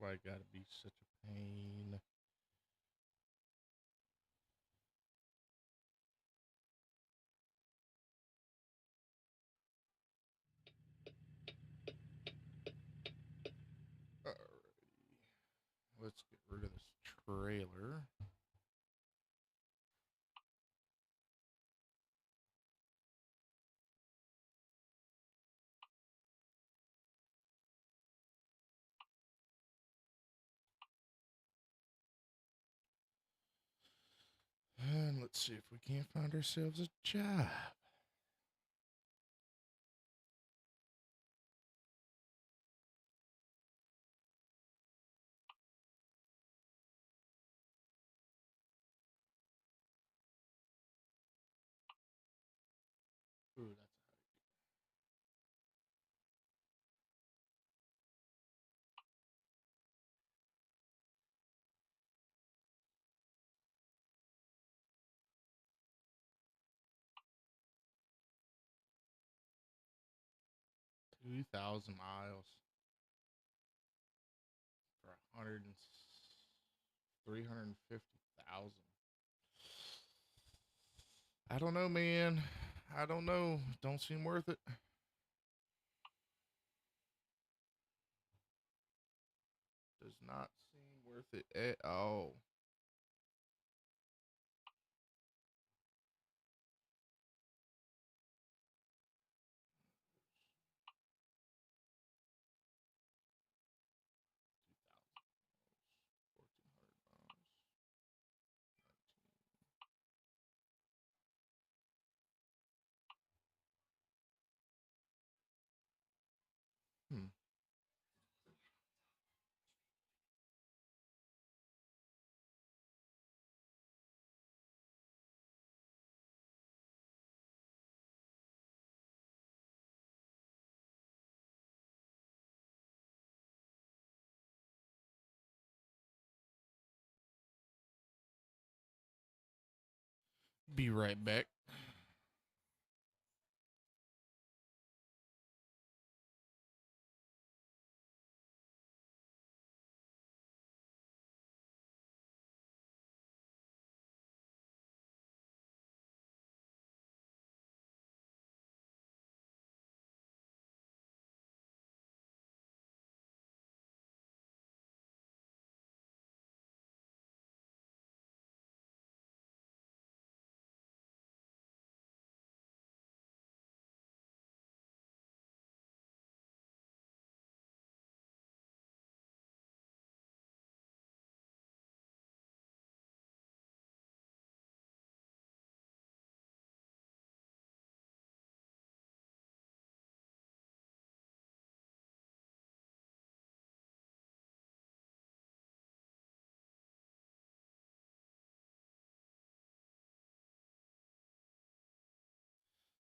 Why gotta be such a pain? Alrighty. Let's get rid of this trailer. And let's see if we can't find ourselves a job. Ooh, that's 2,000 miles for 350,000. I don't know, man. I don't know. Don't seem worth it. Does not seem worth it at all. Hmm. Be right back.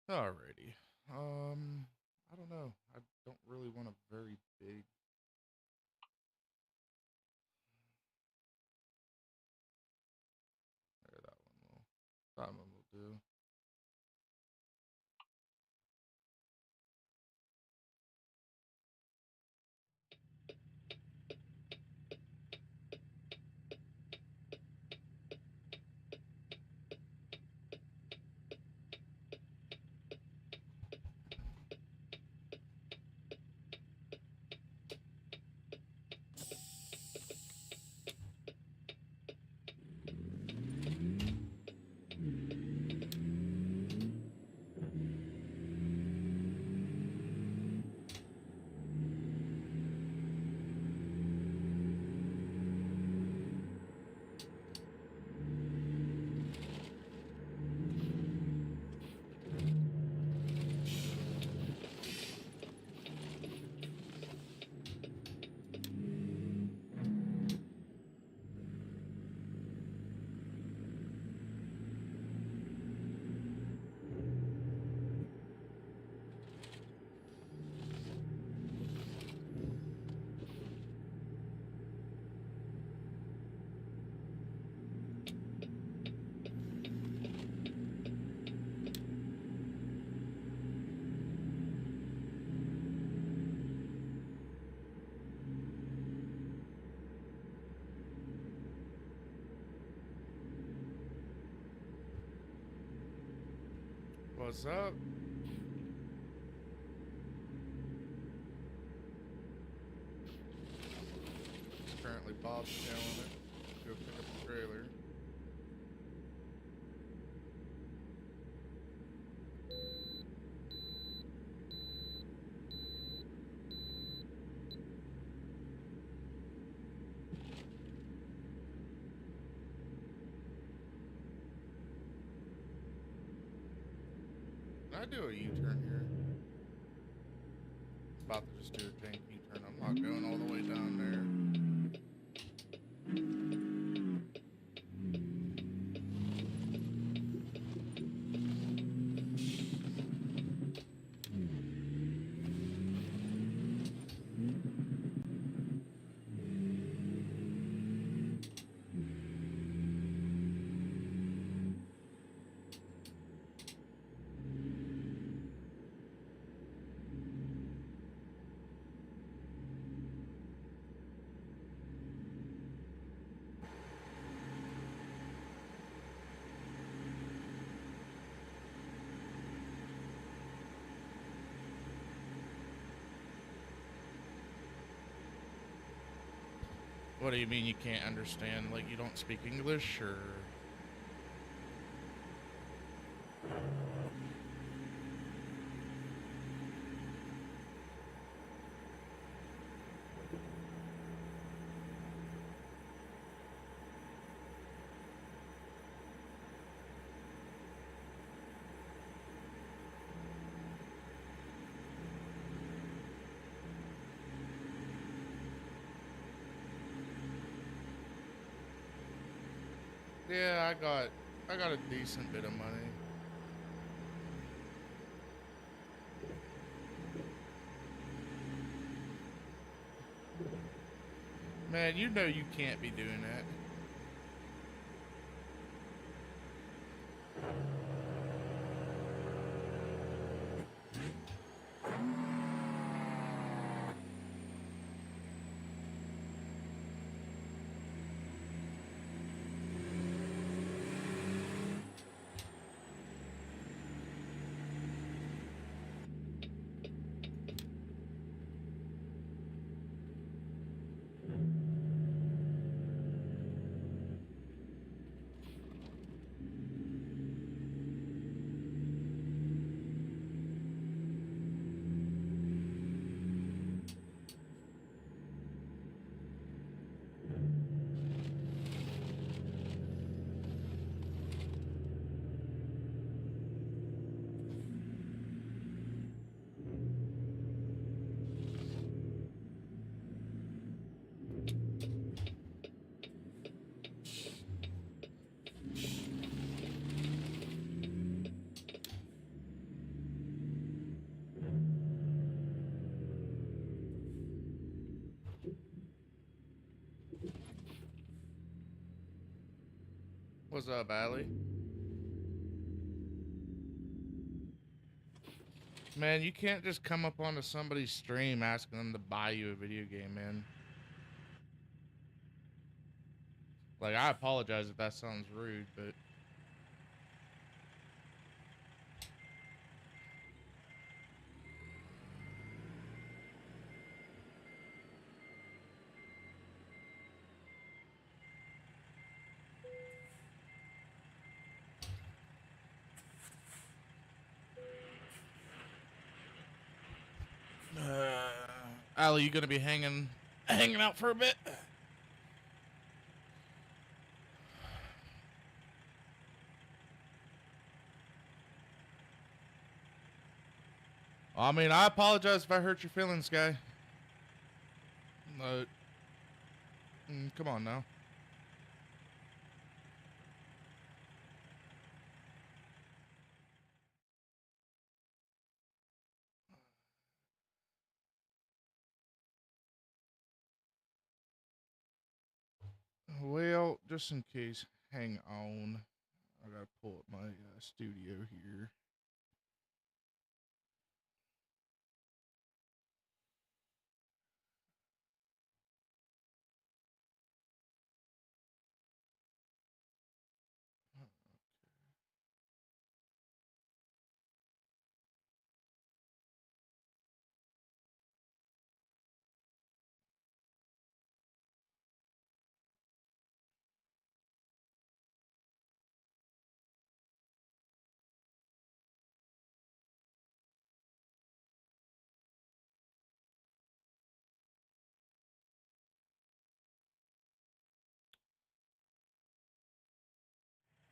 Alrighty. I don't know. I don't really want a very big. There, that one will. That one will do. What's up? Currently bobtailing it. Go pick up the trailer. Can I do a U-turn here? About to just do a tank U-turn. I'm not going all the way down there. What do you mean you can't understand? Like you don't speak English, or? Yeah, I got a decent bit of money. Man, you know you can't be doing that. What's up, Allie? Man, you can't just come up onto somebody's stream asking them to buy you a video game, man. Like, I apologize if that sounds rude, but... Allie, you gonna be hanging out for a bit? I mean, I apologize if I hurt your feelings, guy. Come on now. Well, just in case, hang on. I gotta pull up my studio here.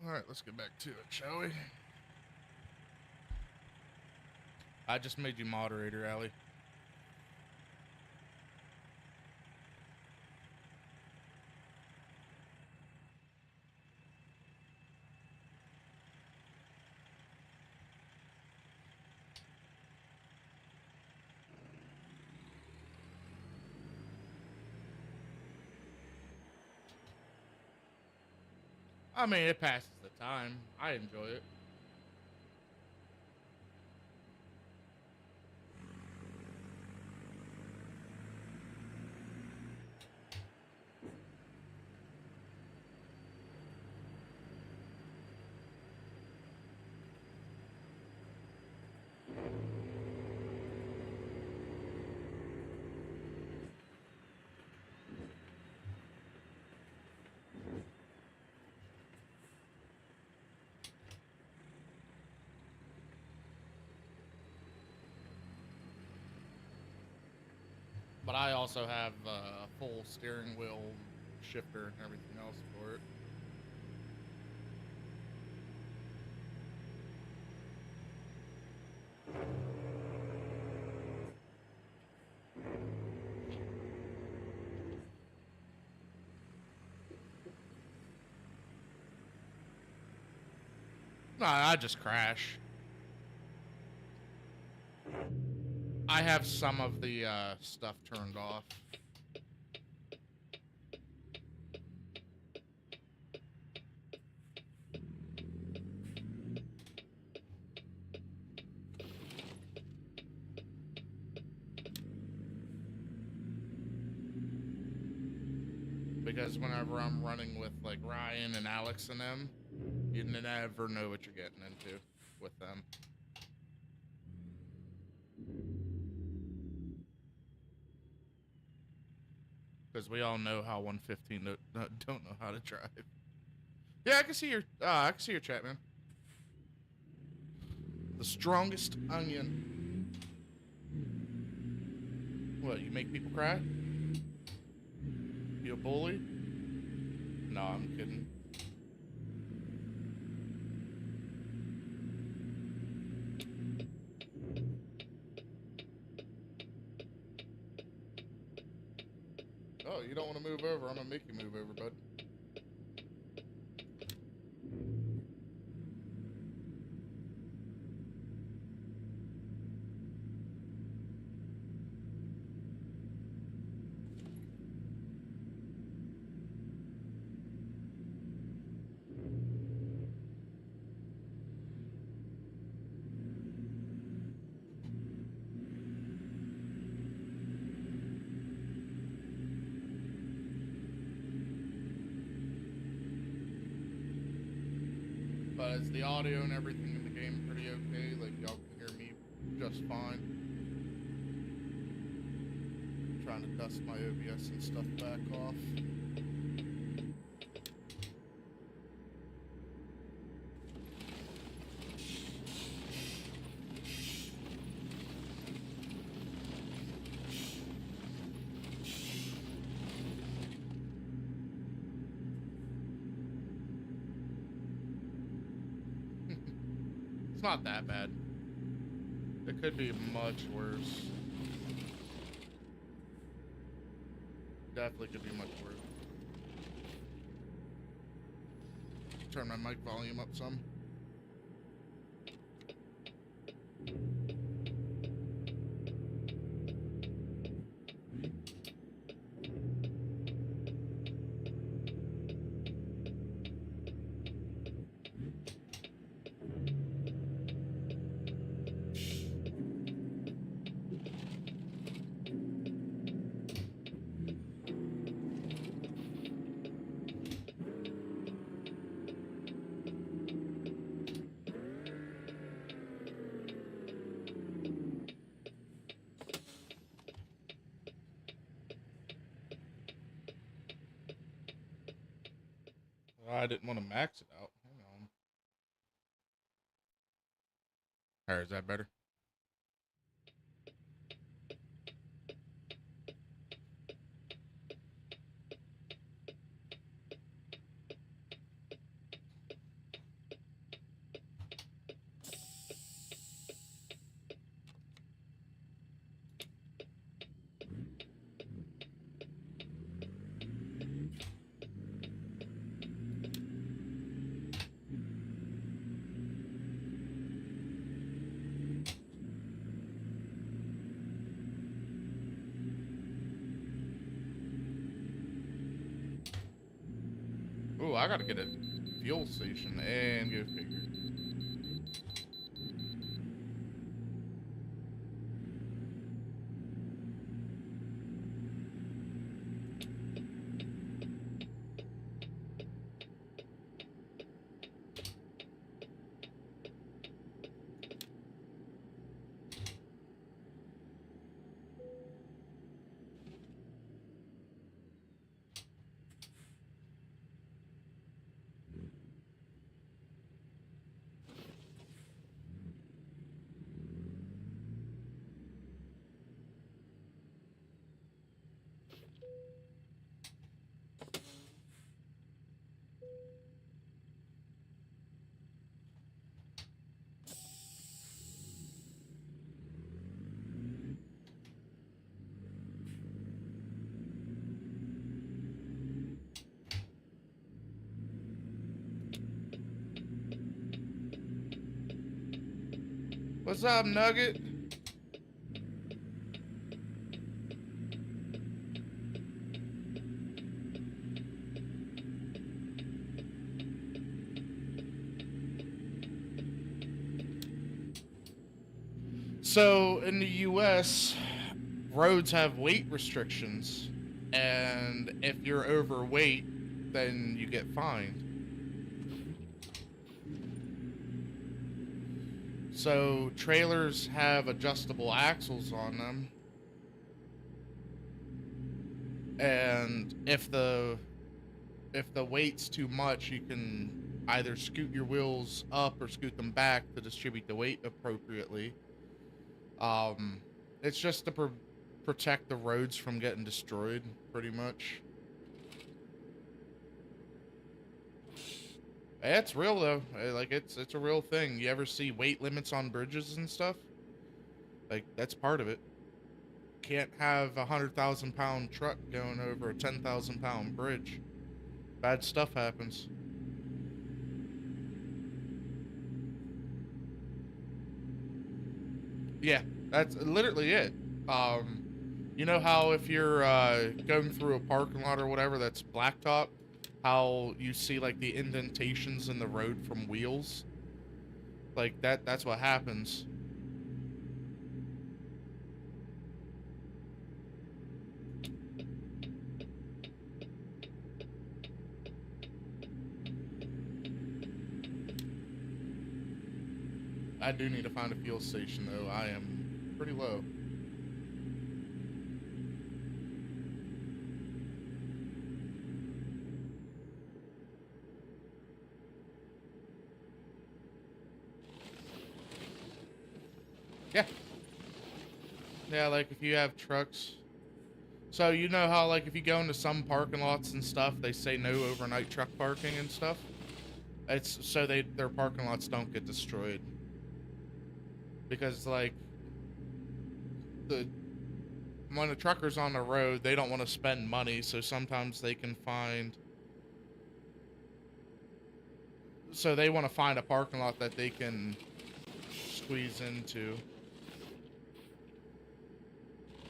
Alright, let's get back to it, shall we? I just made you moderator, Allie. I mean, it passes the time. I enjoy it. But I also have a full steering wheel, shifter, and everything else for it. No, I just crash. I have some of the stuff turned off. Because whenever I'm running with like Ryan and Alex and them, you never know what you're getting into with them. Because we all know how 115 don't know how to drive. Yeah, I can see your chat, man. The strongest onion. What, you make people cry? You a bully? No, I'm kidding. Oh, you don't want to move over? I'm gonna make you move over, bud. But is the audio and everything in the game pretty okay? Like, y'all can hear me just fine? I'm trying to dust my OBS and stuff back off. It's not that bad. It could be much worse. Definitely could be much worse. Turn my mic volume up some. I didn't want to max it out. Hang on. Alright, is that better? I gotta get a fuel station and go figure. What's up, Nugget? So in the US, roads have weight restrictions, and if you're overweight, then you get fined. So trailers have adjustable axles on them, and if the weight's too much, you can either scoot your wheels up or scoot them back to distribute the weight appropriately. Um, it's just to protect the roads from getting destroyed, pretty much. It's real though. Like it's a real thing. You ever see weight limits on bridges and stuff? Like that's part of it. Can't have 100,000 pound truck going over a 10,000 pound bridge. Bad stuff happens. Yeah, that's literally it. You know how if you're going through a parking lot or whatever that's blacktop, how you see like the indentations in the road from wheels? Like that's what happens. I do need to find a fuel station though. I am pretty low. Yeah. Yeah, like if you have trucks. So you know how like if you go into some parking lots and stuff, they say no overnight truck parking and stuff? It's so their parking lots don't get destroyed. Because like the when a trucker's on the road, they don't want to spend money, so sometimes they can find so they want to find a parking lot that they can squeeze into.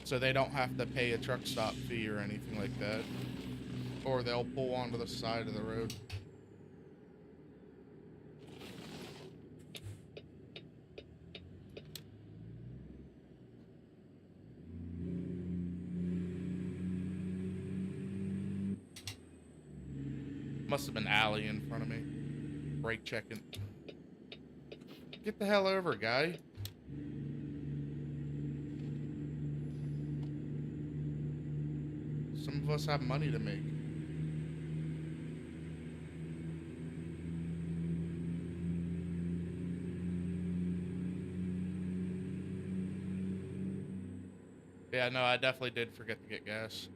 So they don't have to pay a truck stop fee or anything like that. Or they'll pull onto the side of the road. Must have been Allie in front of me. Brake checking. Get the hell over, guy. Some of us have money to make. Yeah, no, I definitely did forget to get gas.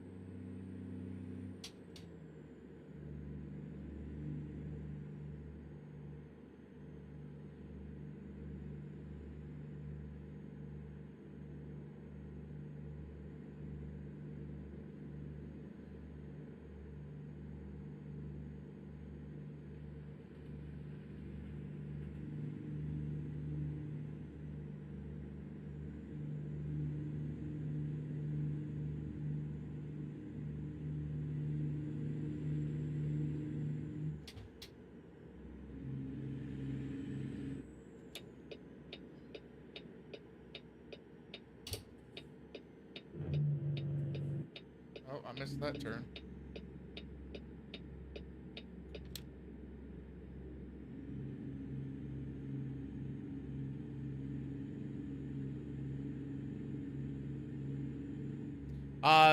I missed that turn.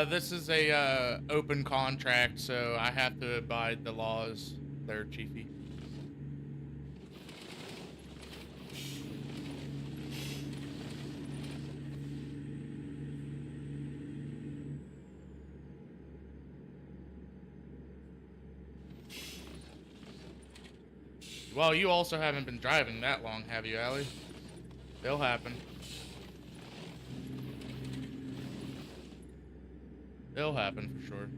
This is a open contract, so I have to abide the laws there, Chiefy. Well, you also haven't been driving that long, have you, Allie? It'll happen. It'll happen for sure.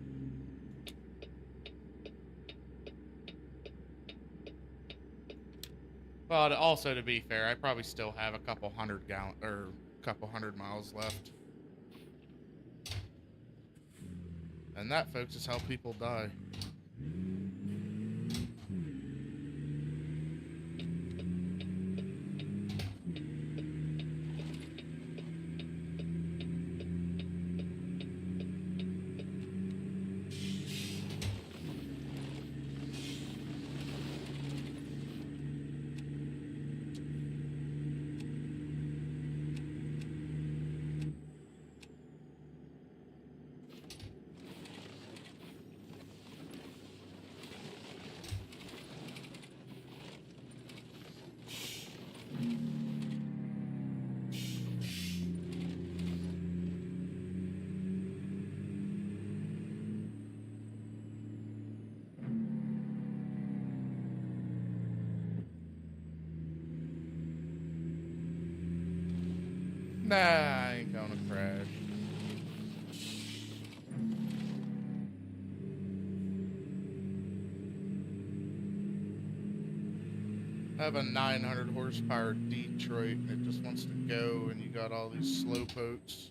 Well, also to be fair, I probably still have a couple hundred miles left. And that, folks, is how people die. Nah, I ain't gonna crash. I have a 900 horsepower Detroit and it just wants to go, and you got all these slow pokes.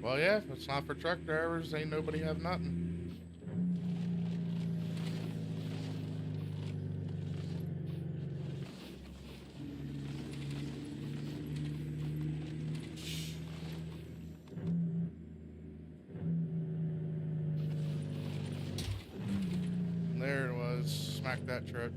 Well, yeah, if it's not for truck drivers, ain't nobody have nothing. There it was. Smack that truck.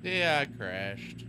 Yeah, I crashed.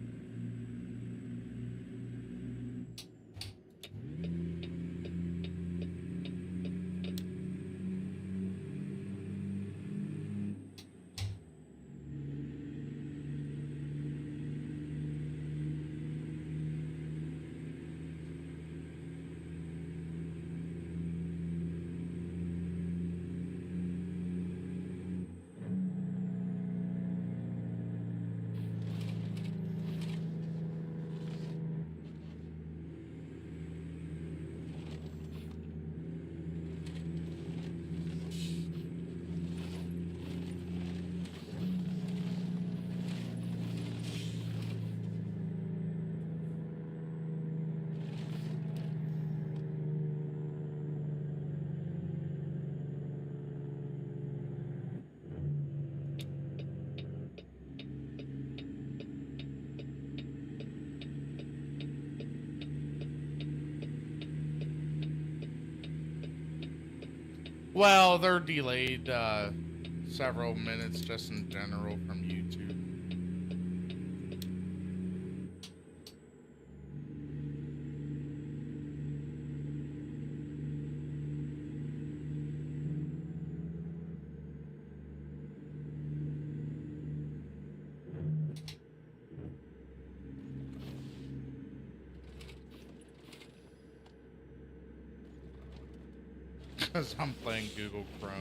Well, they're delayed several minutes just in general from YouTube. because I'm playing Google Chrome.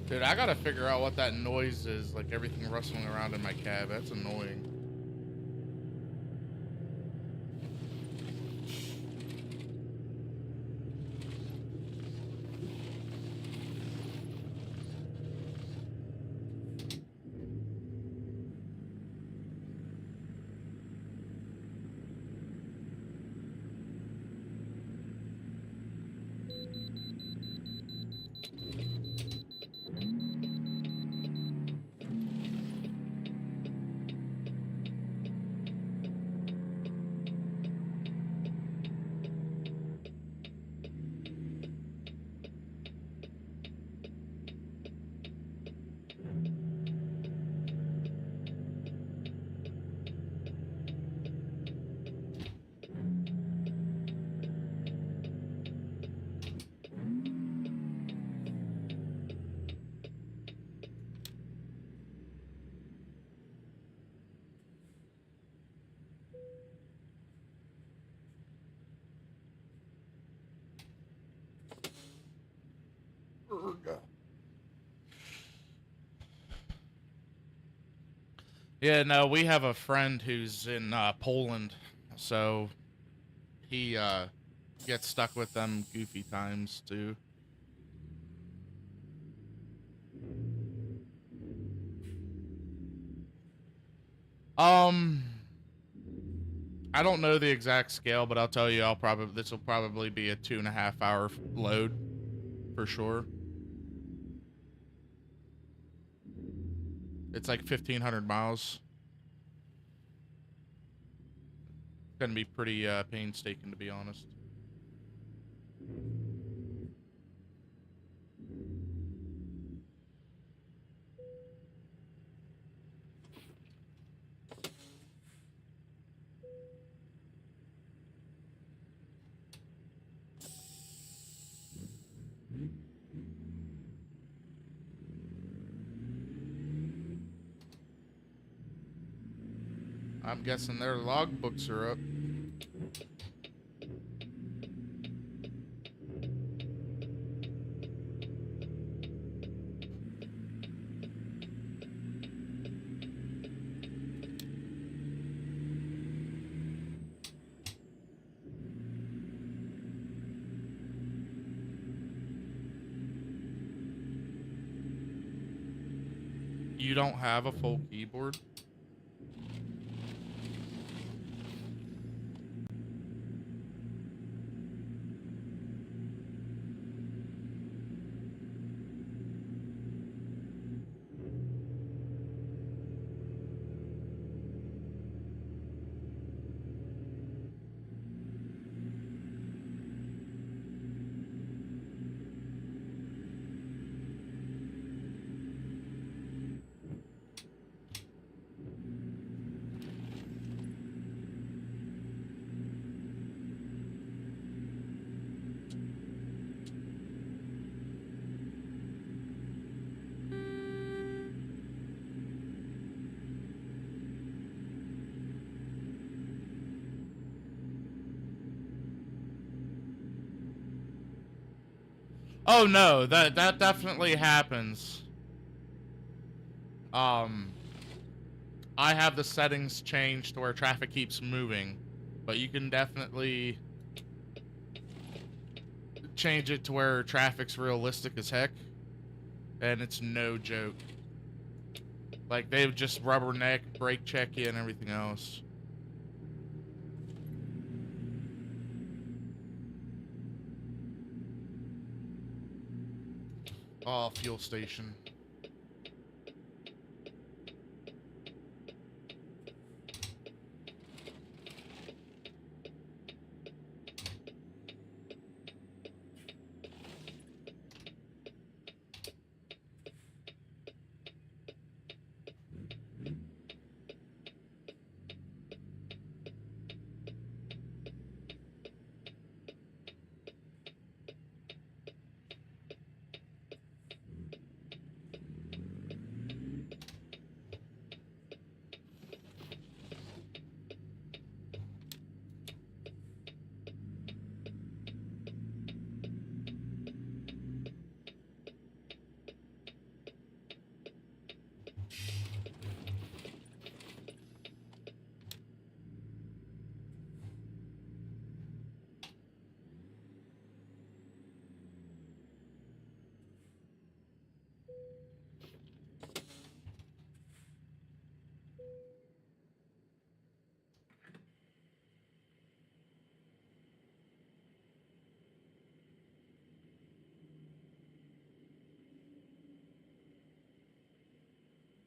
Dude, I gotta figure out what that noise is, like everything rustling around in my cab. That's annoying. Yeah, no, we have a friend who's in Poland, so he gets stuck with them goofy times too. Um, I don't know the exact scale, but I'll tell you, this will probably be a 2.5 hour load for sure. It's like 1,500 miles. It's gonna be pretty painstaking, to be honest. I'm guessing their logbooks are up. You don't have a full keyboard? Oh no, that definitely happens. Um, I have the settings changed to where traffic keeps moving, but you can definitely change it to where traffic's realistic as heck, and it's no joke. Like they would just rubberneck, brake check you, and everything else. Oh, fuel station.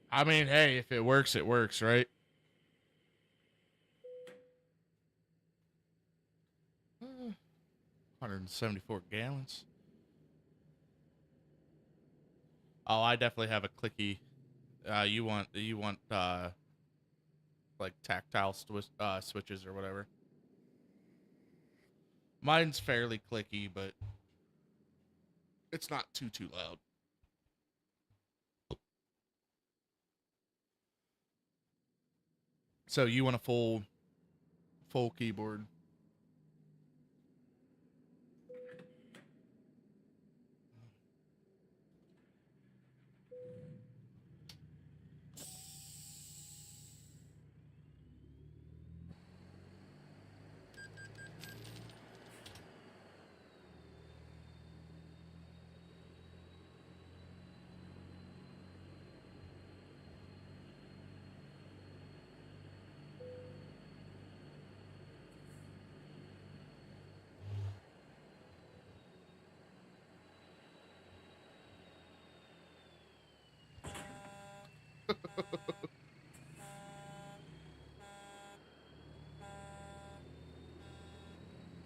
I mean, hey, if it works, right? 174 gallons. Oh, I definitely have a clicky. You want like tactile switches or whatever. Mine's fairly clicky, but it's not too loud. So you want a full keyboard?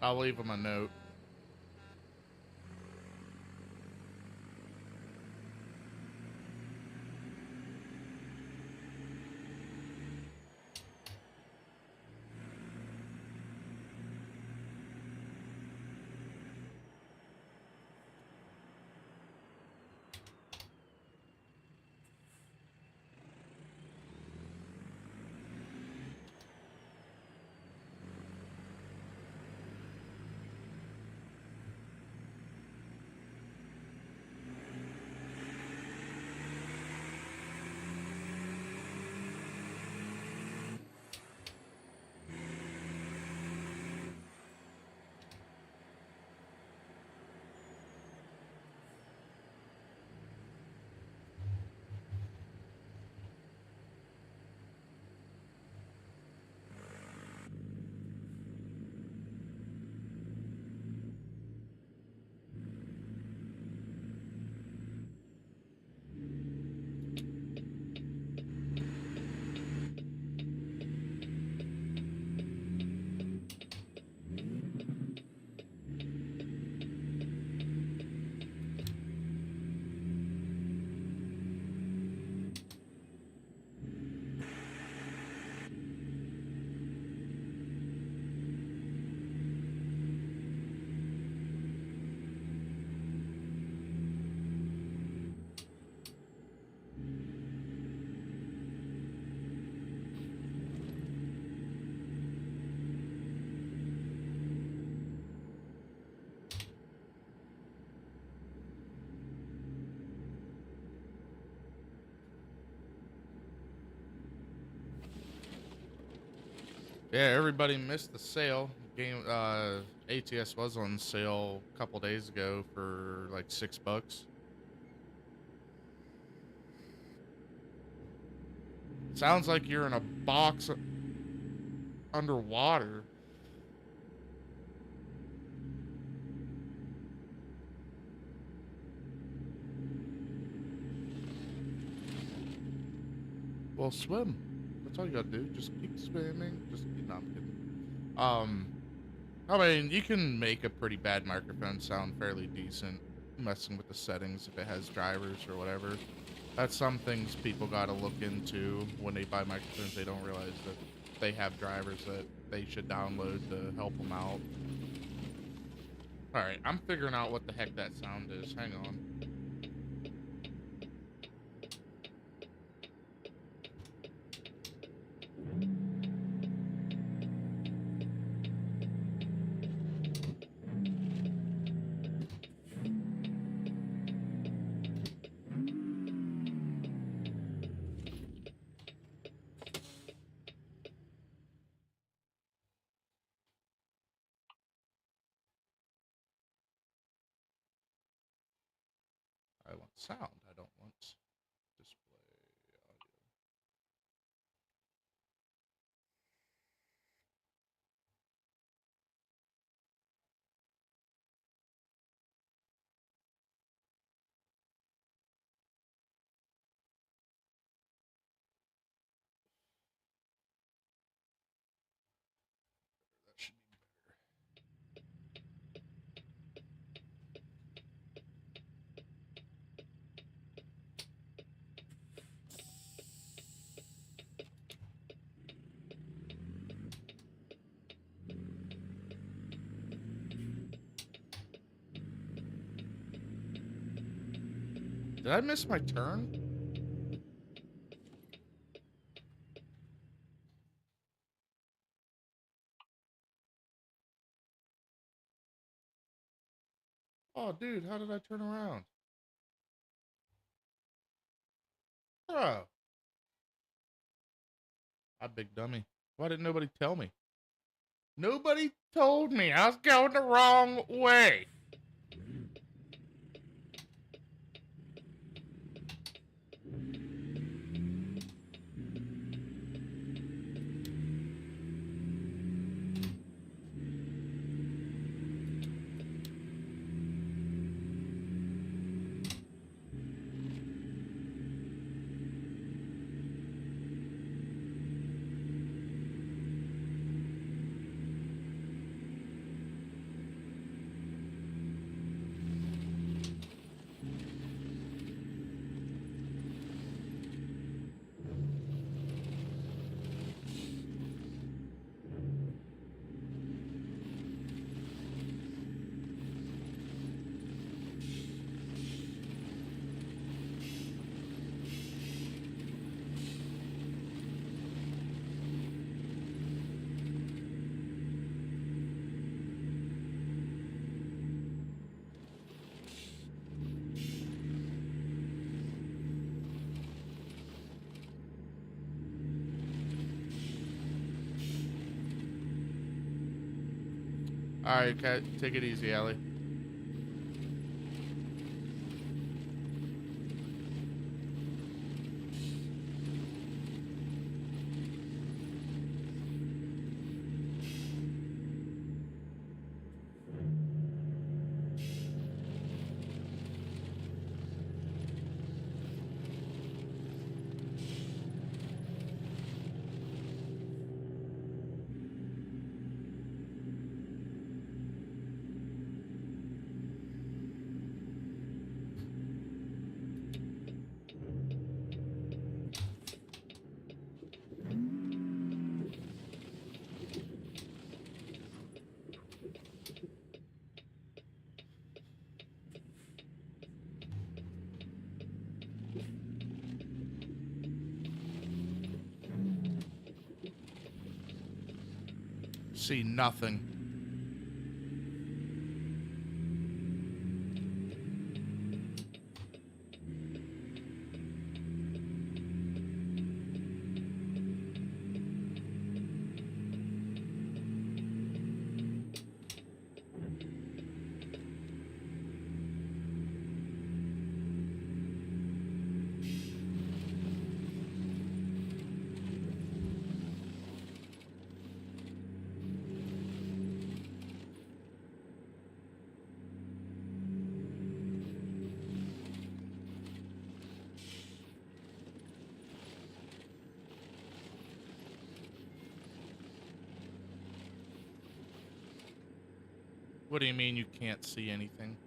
I'll leave him a note. Yeah, everybody missed the sale. Game ATS was on sale a couple days ago for like $6. Sounds like you're in a box underwater. Well, swim. That's all you gotta do. Just keep swimming. Just keep. No, I'm kidding. I mean, you can make a pretty bad microphone sound fairly decent, messing with the settings if it has drivers or whatever. That's some things people gotta look into when they buy microphones. They don't realize that they have drivers that they should download to help them out. All right, I'm figuring out what the heck that sound is. Hang on. I want sound. I don't want display audio. That should be better. Did I miss my turn? Oh, dude, how did I turn around? Oh, I big dummy. Why didn't nobody tell me? Nobody told me I was going the wrong way. All right, cat, take it easy, Ellie. See nothing. What do you mean you can't see anything?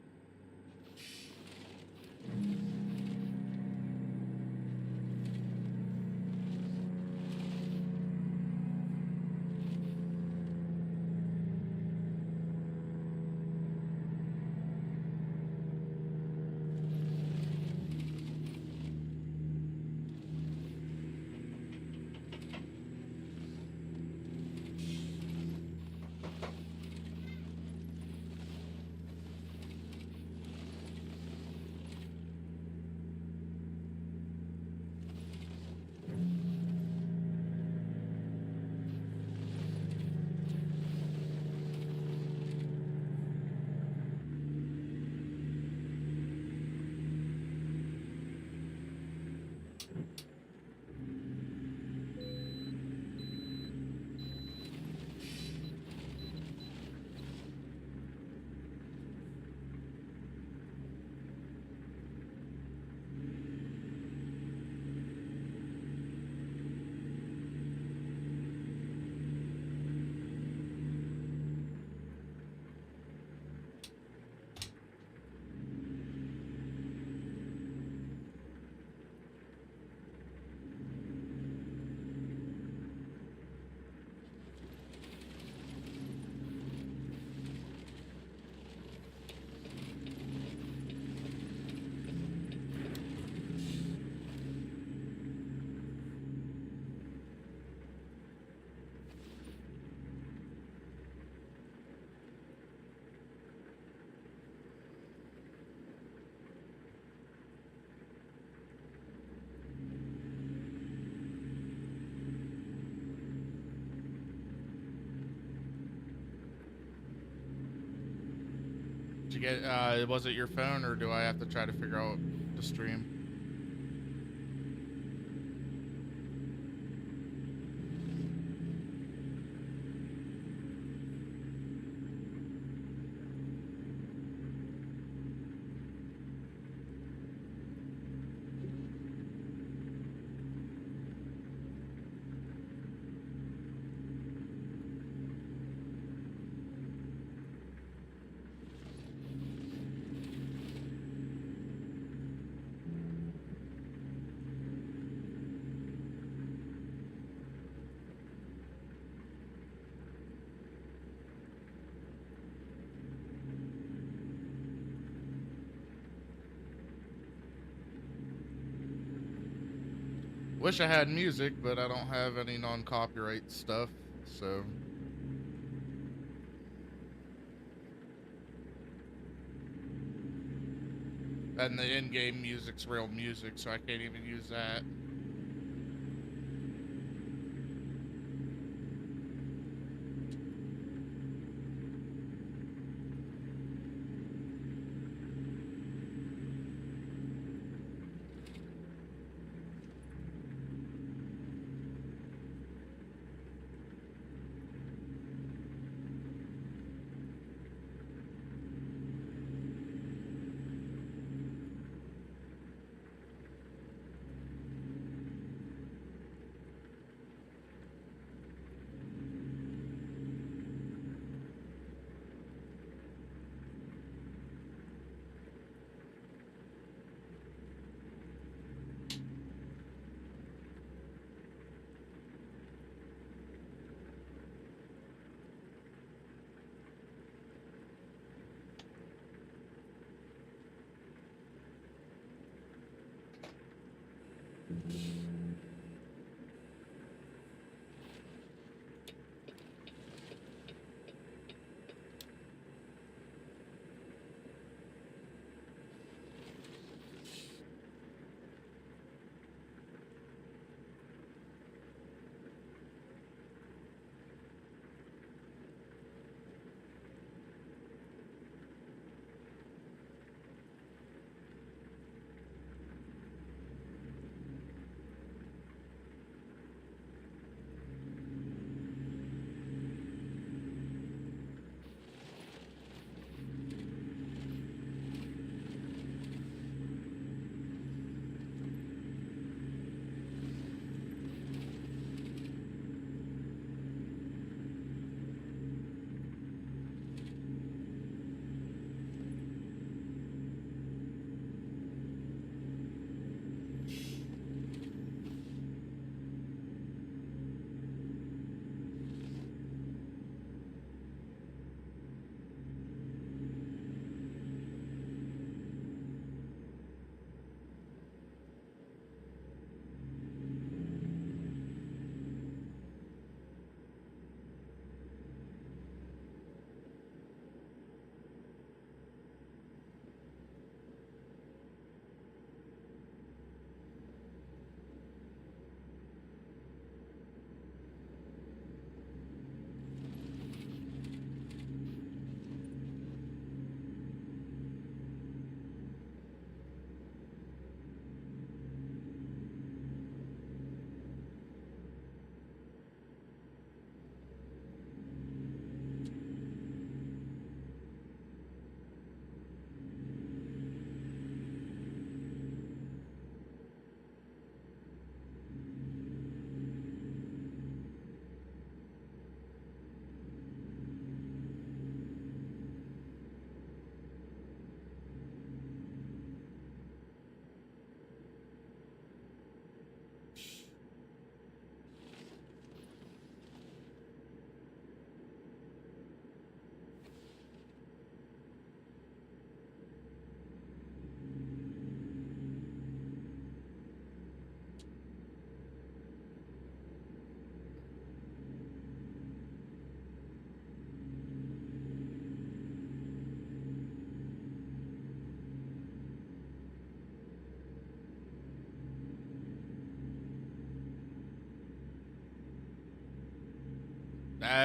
Did you get, was it your phone or do I have to try to figure out the stream? Wish I had music, but I don't have any non-copyright stuff, so. And the in-game music's real music, so I can't even use that.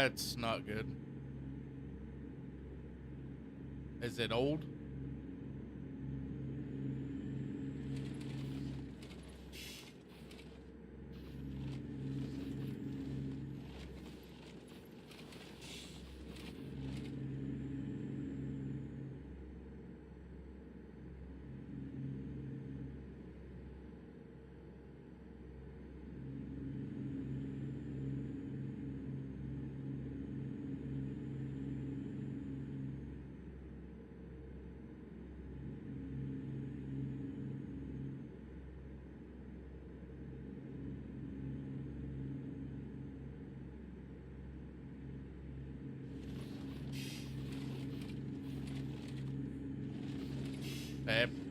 That's not good. Is it old?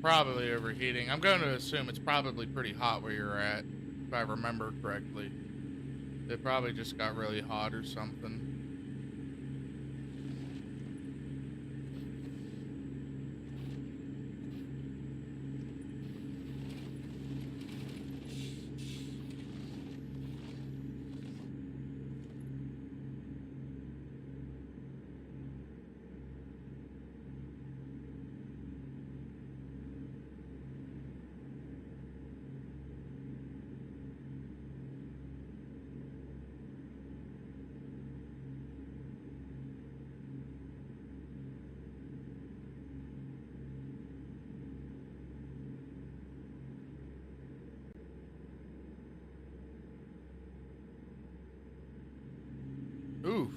Probably overheating. I'm going to assume it's probably pretty hot where you're at, if I remember correctly. It probably just got really hot or something. Oof.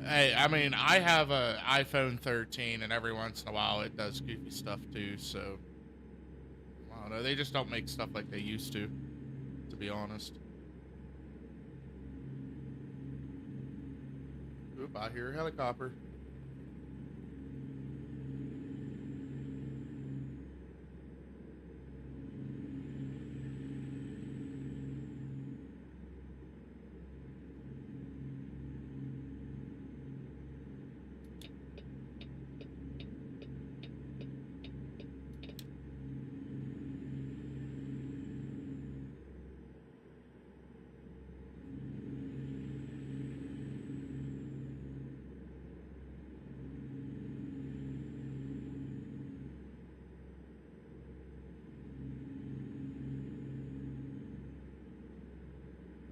Hey, I mean, I have a iPhone 13, and every once in a while it does goofy stuff too, so I don't know. They just don't make stuff like they used to be honest. Oop, I hear a helicopter.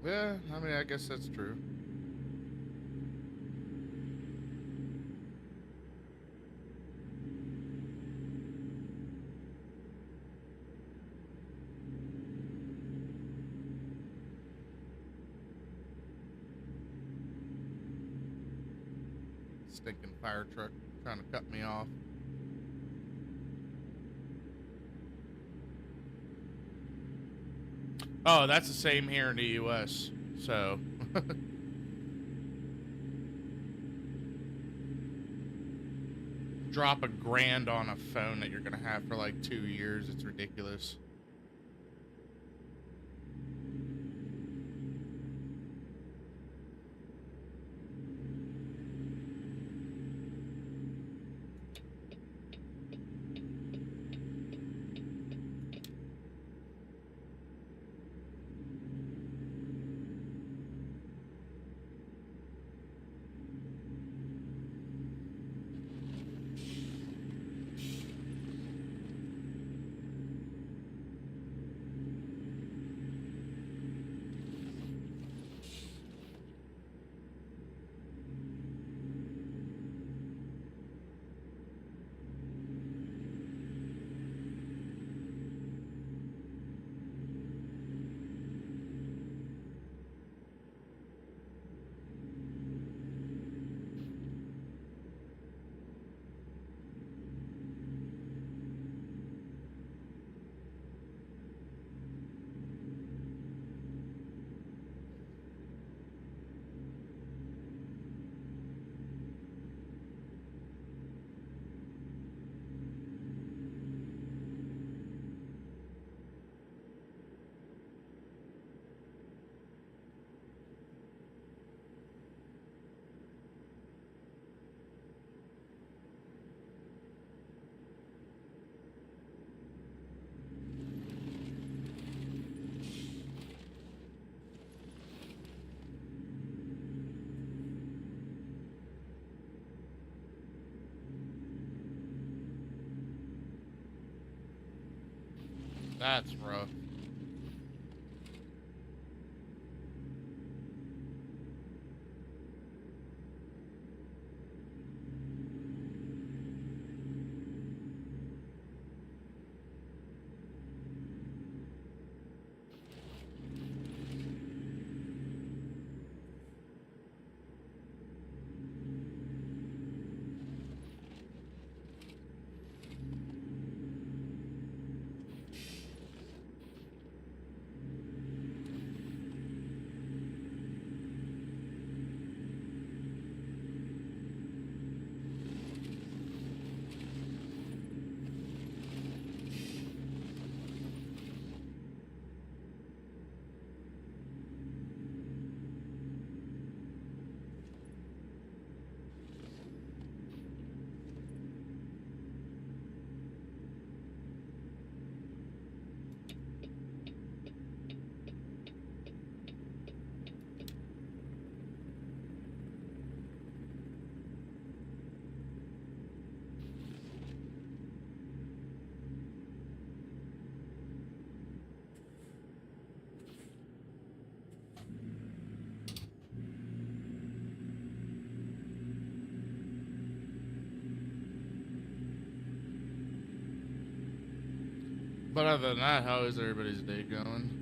Yeah, I mean, I guess that's true. Stinking fire truck trying to cut me off. Oh, that's the same here in the US. So drop $1,000 on a phone that you're gonna have for like 2 years. It's ridiculous. That's rough. But other than that, how is everybody's day going?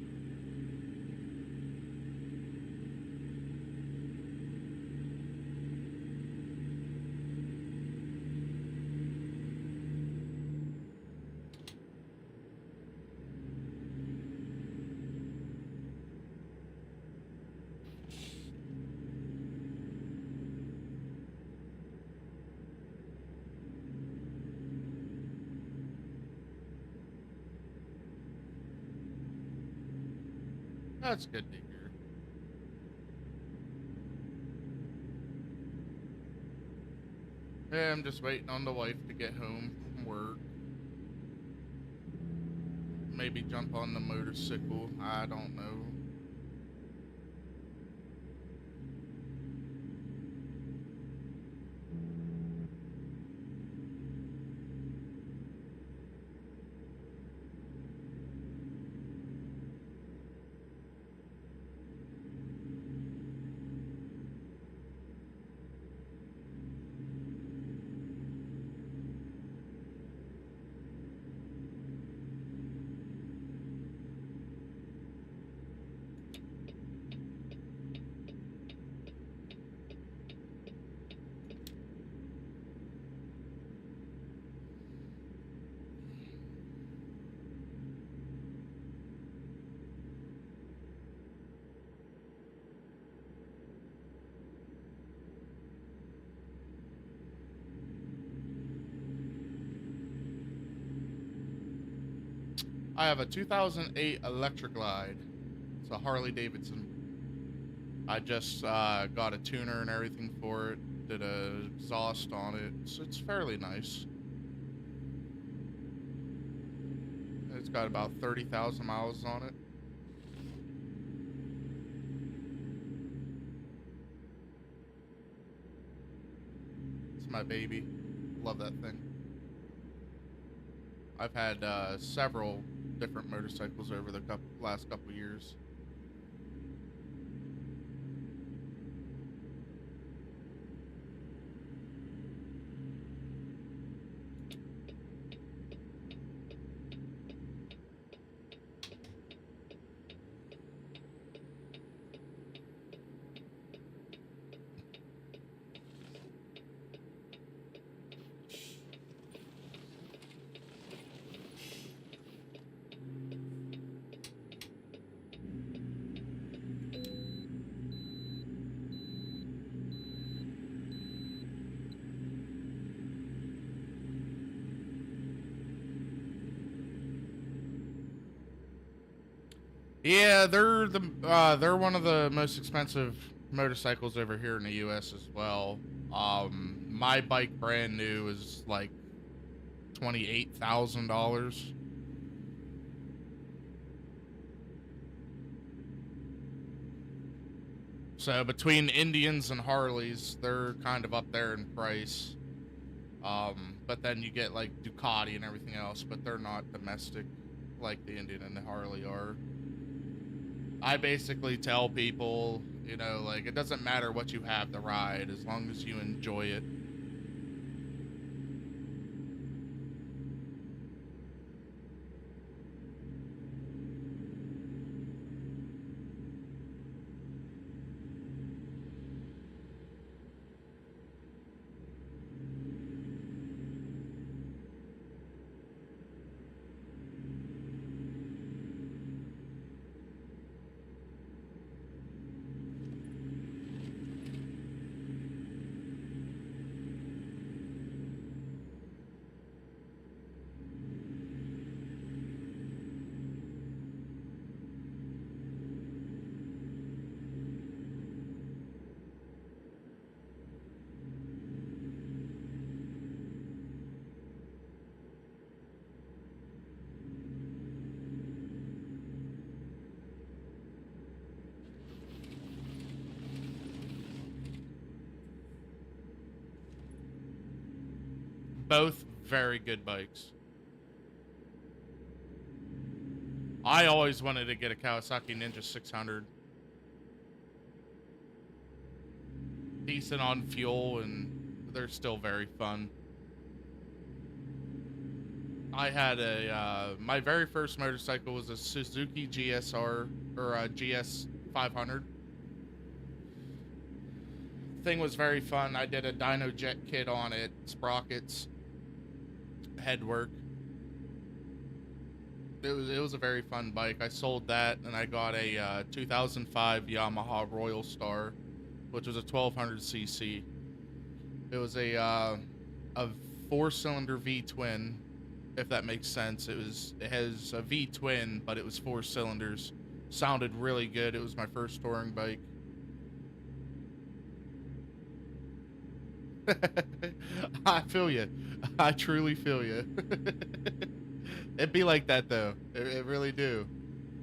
That's good to hear. Yeah, I'm just waiting on the wife to get home from work. Maybe jump on the motorcycle. I don't know. I have a 2008 Electra Glide. It's a Harley Davidson. I just got a tuner and everything for it. Did a exhaust on it. So it's fairly nice. It's got about 30,000 miles on it. It's my baby. Love that thing. I've had several different motorcycles over the last couple years. Yeah, they're one of the most expensive motorcycles over here in the U.S. as well. My bike brand new is like $28,000. So between Indians and Harleys, they're kind of up there in price. But then you get like Ducati and everything else, but they're not domestic. like the Indian and the Harley are. I basically tell people, you know, like it doesn't matter what you have to ride as long as you enjoy it. Both very good bikes. I always wanted to get a Kawasaki Ninja 600. Decent on fuel, and they're still very fun. I had my very first motorcycle was a Suzuki GSR, or a GS 500. Thing was very fun. I did a dyno jet kit on it, sprockets, headwork. It was a very fun bike. I sold that, and I got a 2005 Yamaha Royal Star, which was a 1200cc. It was a 4-cylinder V twin, if that makes sense. It has a V twin, but it was 4 cylinders. Sounded really good. It was my first touring bike. I feel you. I truly feel you. It'd be like that though. It really do.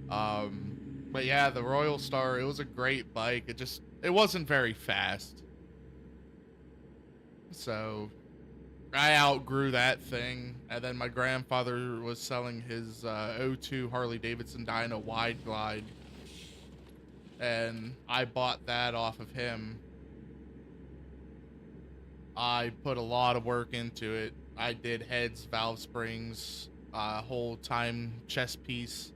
But yeah, the Royal Star, it was a great bike. It wasn't very fast. So I outgrew that thing. And then my grandfather was selling his '02 Harley Davidson Dyna Wide Glide. And I bought that off of him. I put a lot of work into it. I did heads, valve springs, whole time chest piece.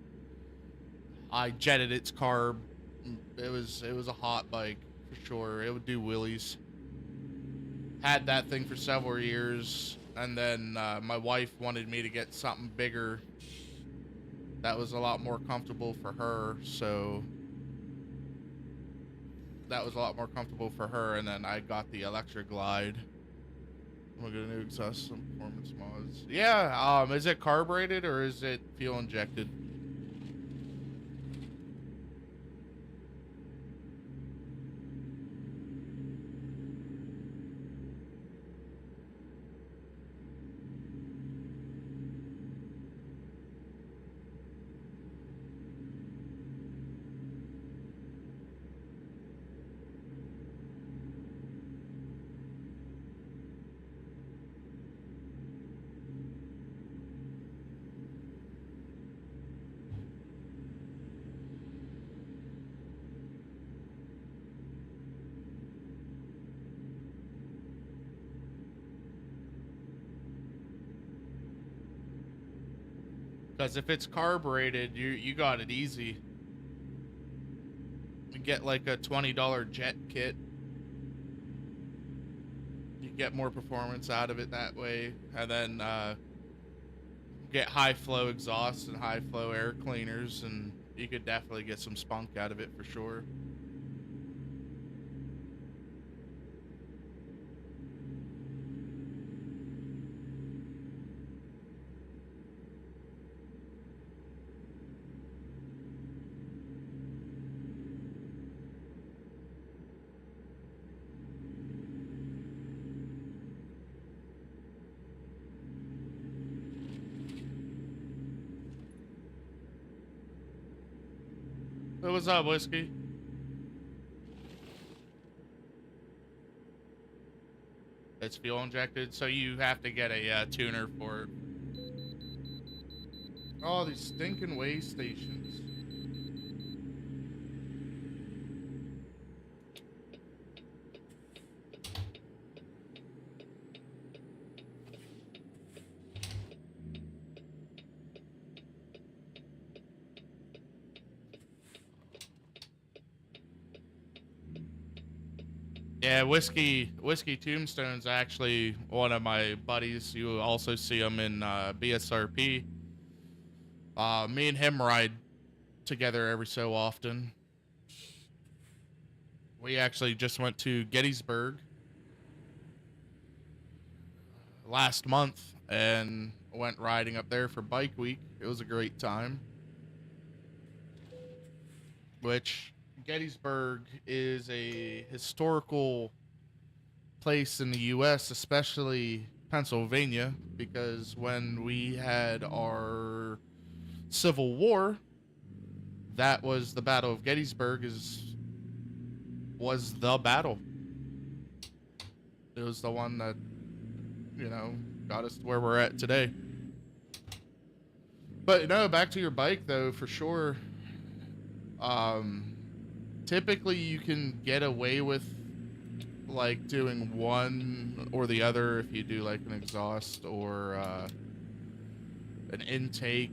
I jetted its carb. It was a hot bike for sure. It would do wheelies. Had that thing for several years, and then my wife wanted me to get something bigger that was a lot more comfortable for her. So that was a lot more comfortable for her, and then I got the Electra Glide. We'll get a new exhaust, some performance mods. Yeah, is it carbureted or is it fuel injected? Because if it's carbureted, you got it easy. You get like a $20 jet kit. You get more performance out of it that way, and then get high flow exhaust and high flow air cleaners, and you could definitely get some spunk out of it for sure. So what's up, Whiskey? It's fuel injected, so you have to get a tuner for it. Oh, these stinking way stations. Yeah, whiskey Tombstone's actually one of my buddies. You also see him in BSRP. Me and him ride together every so often. We actually just went to Gettysburg last month and went riding up there for Bike Week. It was a great time. Which Gettysburg is a historical place in the US, especially Pennsylvania, because when we had our Civil War, that was the Battle of Gettysburg was the battle. It was the one that, you know, got us to where we're at today. But no, back to your bike though, for sure. Um, Typically you can get away with like doing one or the other if you do like an exhaust or an intake.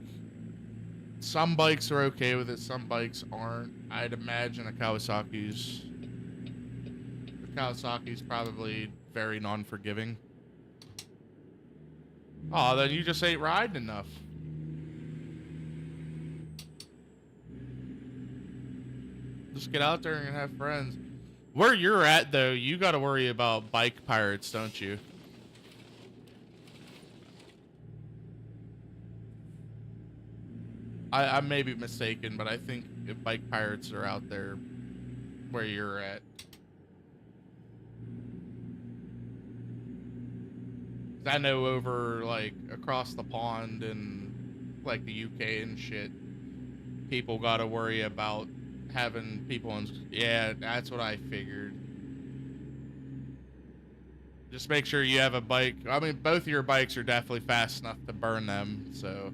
Some bikes are okay with it, some bikes aren't. I'd imagine the Kawasaki's probably very non-forgiving. Oh, then you just ain't riding enough. Just get out there and have friends. Where you're at, though, you got to worry about bike pirates, don't you? I may be mistaken, but I think if bike pirates are out there where you're at. I know over, like, across the pond in, like, the UK and shit, people got to worry about having people in. Yeah, that's what I figured. Just make sure you have a bike. I mean, both of your bikes are definitely fast enough to burn them, so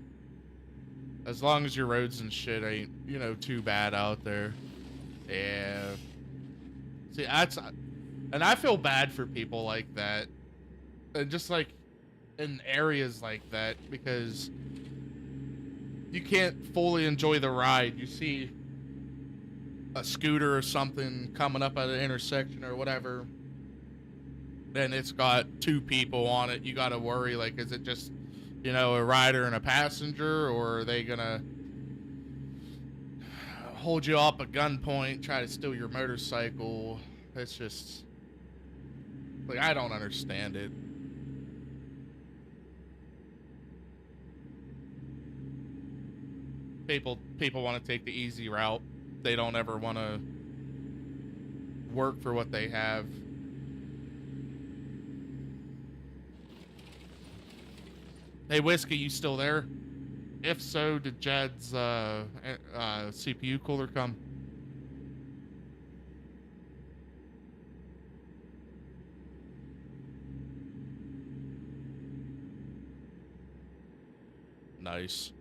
as long as your roads and shit ain't, you know, too bad out there. Yeah. See, and I feel bad for people like that, and just like in areas like that, because you can't fully enjoy the ride. You see a scooter or something coming up at an intersection or whatever, and it's got two people on it. You got to worry, like, is it just, you know, a rider and a passenger, or are they gonna hold you up at gunpoint, try to steal your motorcycle? It's just like, I don't understand it. People want to take the easy route. They don't ever want to work for what they have. Hey, Whiskey, you still there? If so, did Jed's CPU cooler come? Nice.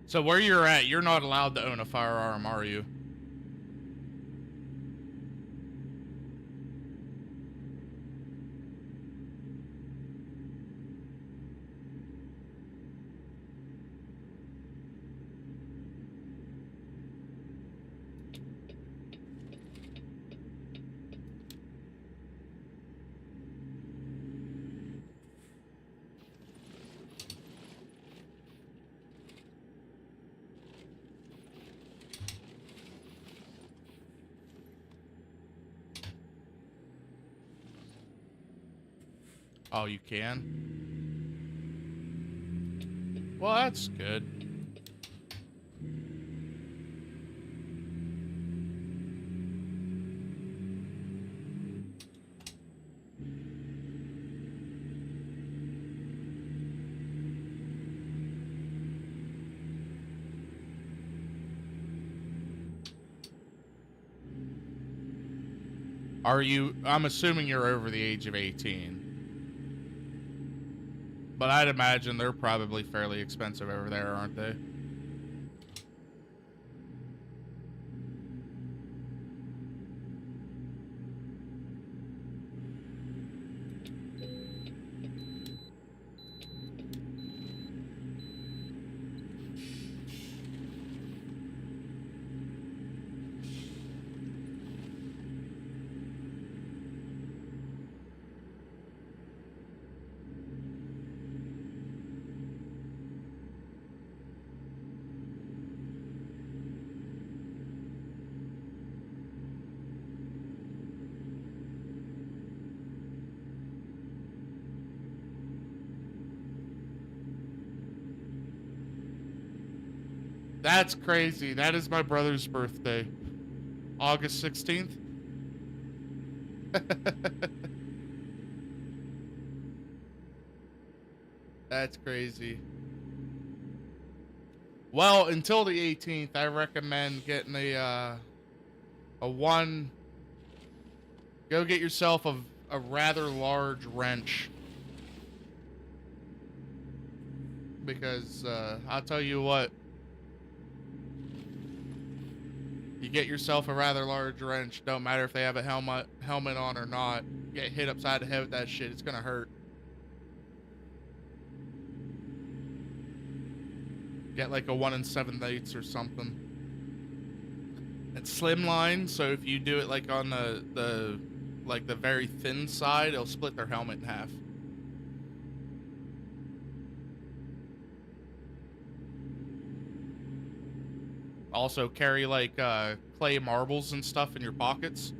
So where you're at, you're not allowed to own a firearm, are you? Oh, you can? Well, that's good. I'm assuming you're over the age of 18. But I'd imagine they're probably fairly expensive over there, aren't they? That's crazy. That is my brother's birthday. August 16th. That's crazy. Well, until the 18th, I recommend getting a one. Go get yourself a rather large wrench. Because I'll tell you what, you get yourself a rather large wrench, don't matter if they have a helmet on or not, get hit upside the head with that shit, it's gonna hurt. Get like a 1 7/8 or something. It's slimline, so if you do it like on the like the very thin side, it'll split their helmet in half. Also carry like clay marbles and stuff in your pockets.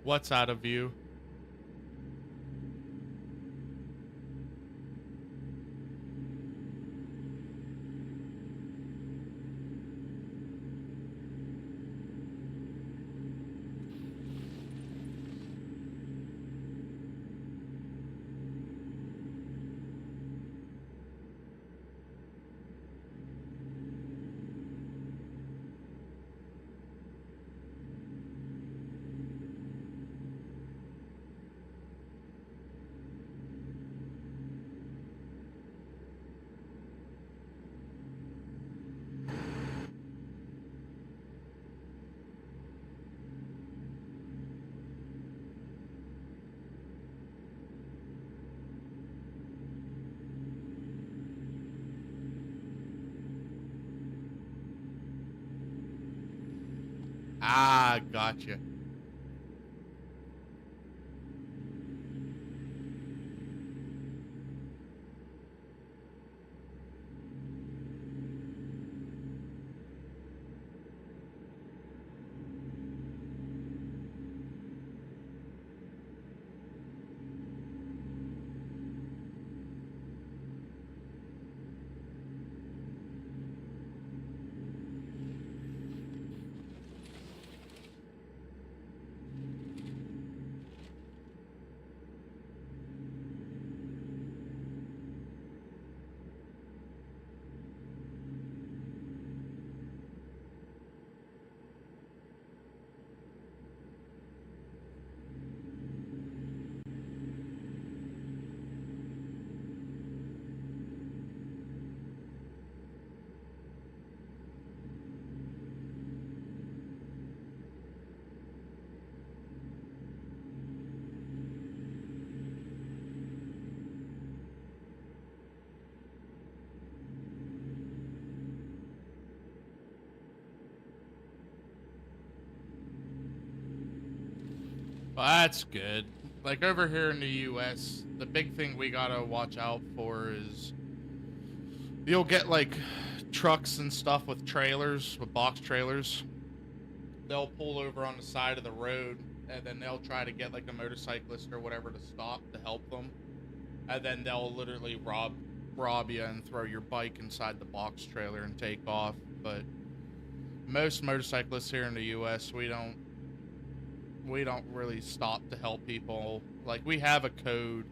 What's out of view? Ah, gotcha. Well, that's good. Like over here in the U.S., the big thing we gotta watch out for is you'll get like trucks and stuff with trailers, with box trailers. They'll pull over on the side of the road, and then they'll try to get like a motorcyclist or whatever to stop to help them, and then they'll literally rob you and throw your bike inside the box trailer and take off. But most motorcyclists here in the U.S., we don't really stop to help people. Like, we have a code.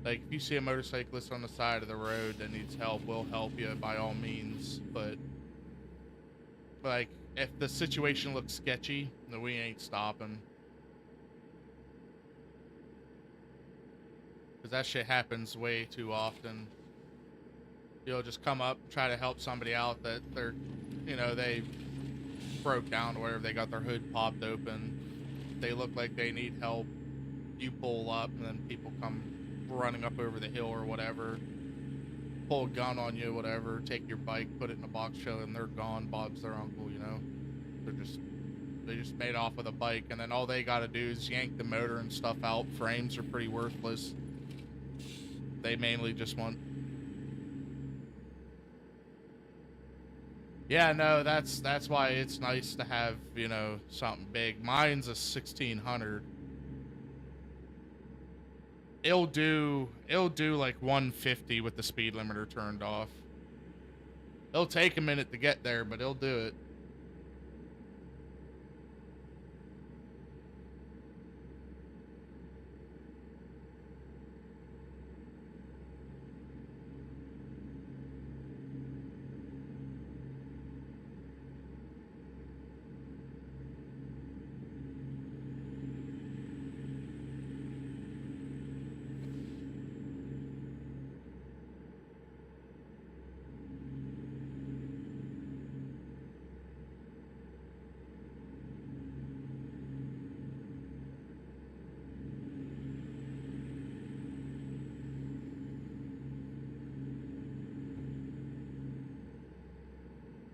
Like, if you see a motorcyclist on the side of the road that needs help, we'll help you by all means. But like, if the situation looks sketchy, then we ain't stopping. Because that shit happens way too often. You'll just come up, try to help somebody out that they're, they broke down or whatever, they got their hood popped open. They look like they need help. You pull up, and then people come running up over the hill or whatever, pull a gun on you, whatever, take your bike, put it in a box trailer, and they're gone. Bob's their uncle, They just made off with a bike, and then all they got to do is yank the motor and stuff out. Frames are pretty worthless. They mainly just want. Yeah, no, that's why it's nice to have, something big. Mine's a 1600. It'll do like 150 with the speed limiter turned off. It'll take a minute to get there, but it'll do it.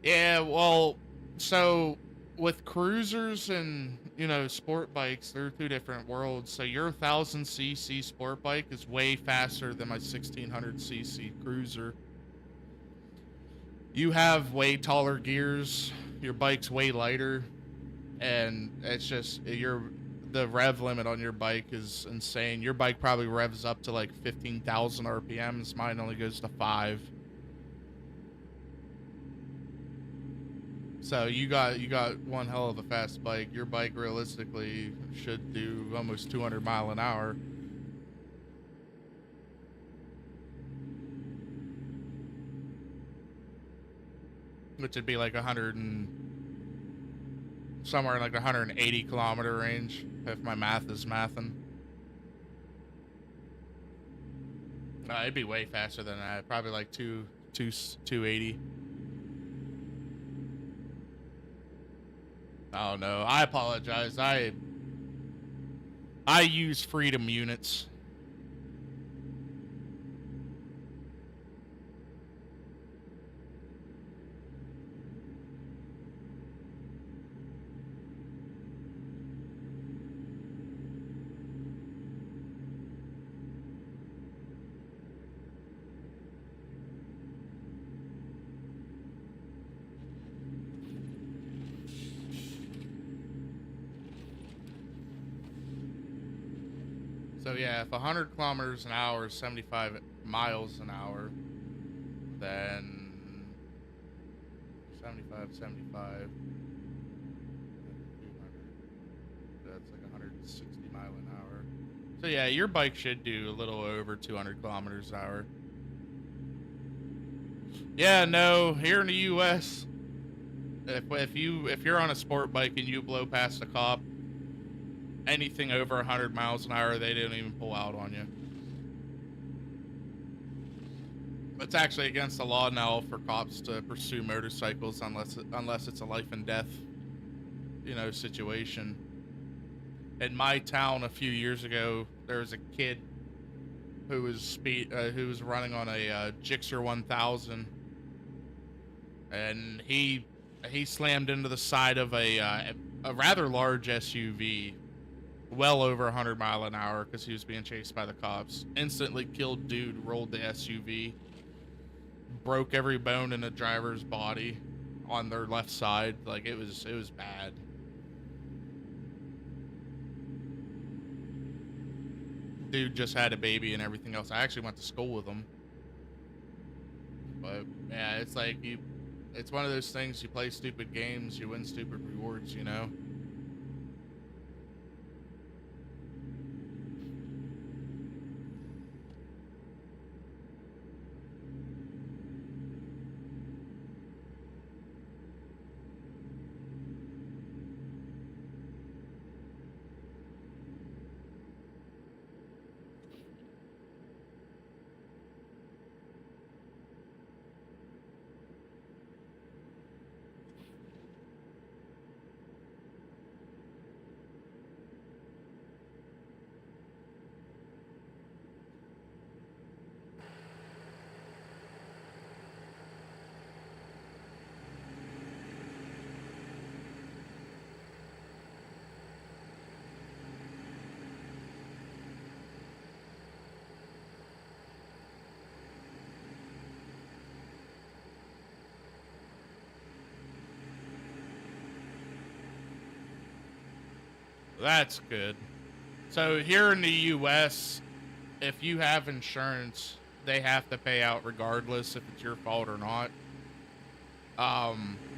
Yeah, well, so with cruisers and, sport bikes, they're two different worlds. So your 1000cc sport bike is way faster than my 1600cc cruiser. You have way taller gears, your bike's way lighter, and it's just, the rev limit on your bike is insane. Your bike probably revs up to like 15,000 RPMs. Mine only goes to 5. So you got one hell of a fast bike. Your bike realistically should do almost 200 mile an hour. Which would be like somewhere in like 180 kilometer range, if my math is mathing. It'd be way faster than that. Probably like 280. Oh no, I apologize. I use Freedom units. So yeah, if 100 kilometers an hour is 75 miles an hour, then 75, 200, that's like 160 mile an hour. So yeah, your bike should do a little over 200 kilometers an hour. Yeah, no, here in the U.S., if you're on a sport bike and you blow past a cop, anything over 100 miles an hour, they don't even pull out on you. It's actually against the law now for cops to pursue motorcycles unless it's a life and death, situation. In my town a few years ago, there was a kid who was running on a Gixxer 1000, and he slammed into the side of a rather large SUV. well over 100 mph because he was being chased by the cops. Instantly killed dude, rolled the SUV, broke every bone in the driver's body on their left side. Like it was bad. Dude just had a baby and everything else. I actually went to school with him. But yeah, it's like it's one of those things, you play stupid games, you win stupid rewards, you know? That's good. So here in the US, if you have insurance, they have to pay out regardless if it's your fault or not.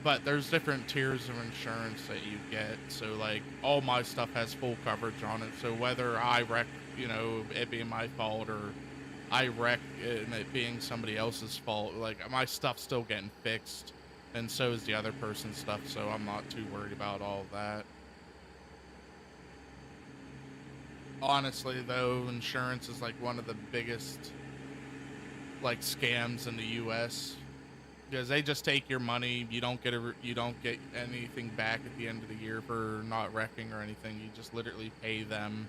But there's different tiers of insurance that you get. So like all my stuff has full coverage on it. So whether I wreck, you know, it being my fault, or I wreck and it being somebody else's fault, like my stuff's still getting fixed, and so is the other person's stuff. So I'm not too worried about all of that. Honestly, though, insurance is like one of the biggest like scams in the U.S. because they just take your money. You don't get anything back at the end of the year for not wrecking or anything. You just literally pay them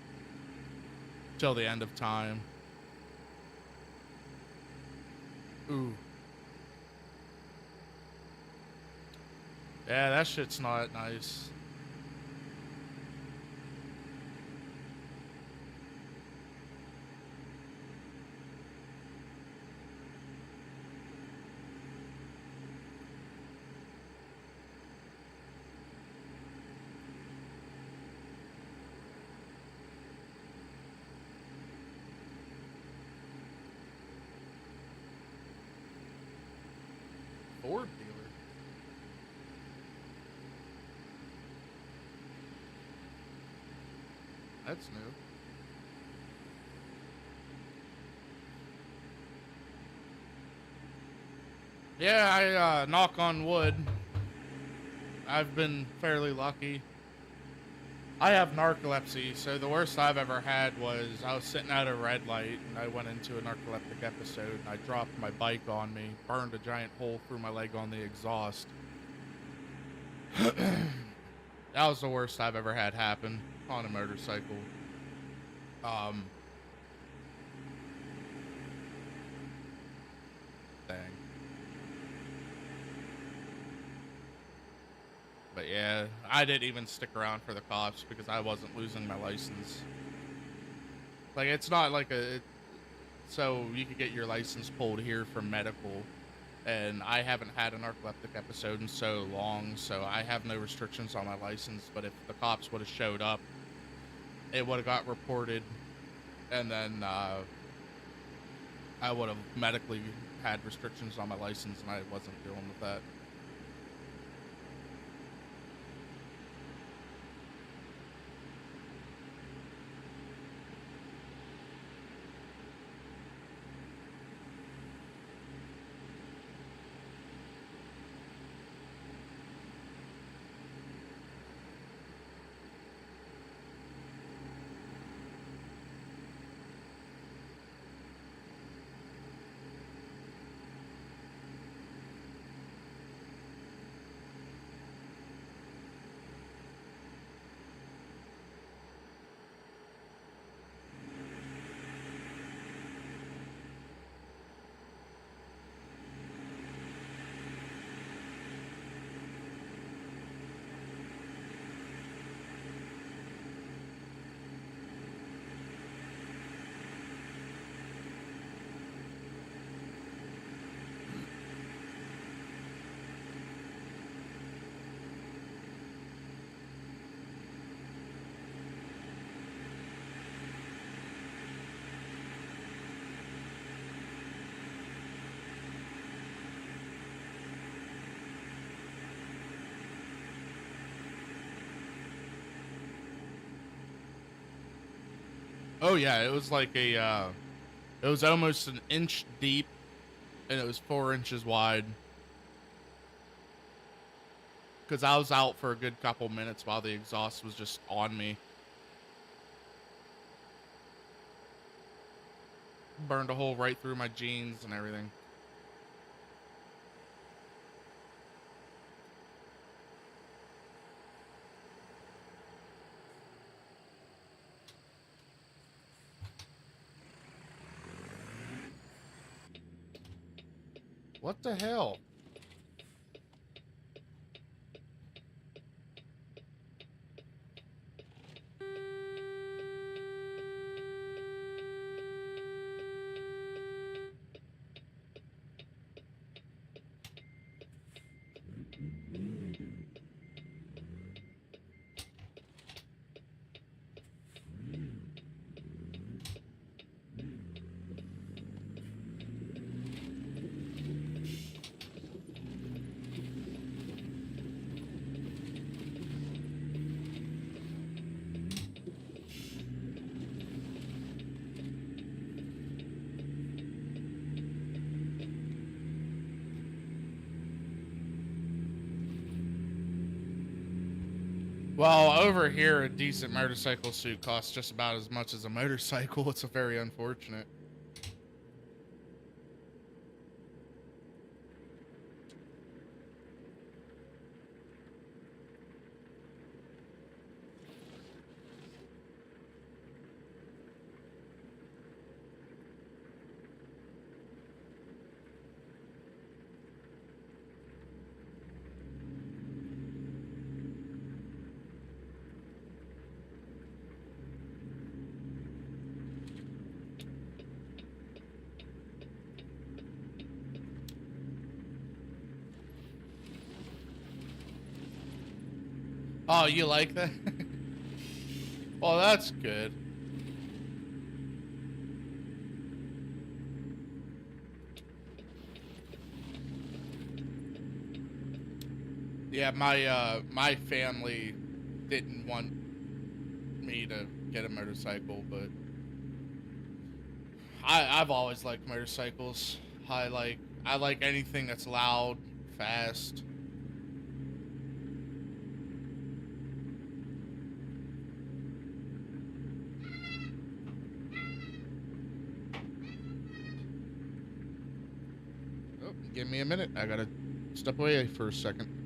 till the end of time. Ooh. Yeah, that shit's not nice. Ford dealer. That's new. Yeah, I knock on wood. I've been fairly lucky. I have narcolepsy, so the worst I've ever had was I was sitting at a red light and I went into a narcoleptic episode and I dropped my bike on me, burned a giant hole through my leg on the exhaust. That was the worst I've ever had happen on a motorcycle. Um, Dang. But yeah, I didn't even stick around for the cops because I wasn't losing my license. Like, it's not like so you could get your license pulled here for medical, and I haven't had a narcoleptic episode in so long, so I have no restrictions on my license. But if the cops would have showed up, it would have got reported, and then I would have medically had restrictions on my license, and I wasn't dealing with that. Oh yeah, it was like it was almost an inch deep, and it was 4 inches wide. Because I was out for a good couple minutes while the exhaust was just on me. Burned a hole right through my jeans and everything. What the hell? Well, over here, a decent motorcycle suit costs just about as much as a motorcycle. It's very unfortunate. Oh, you like that? Well, that's good. Yeah, my family didn't want me to get a motorcycle, but I've always liked motorcycles. I like anything that's loud, fast. Oh, give me a minute. I gotta step away for a second.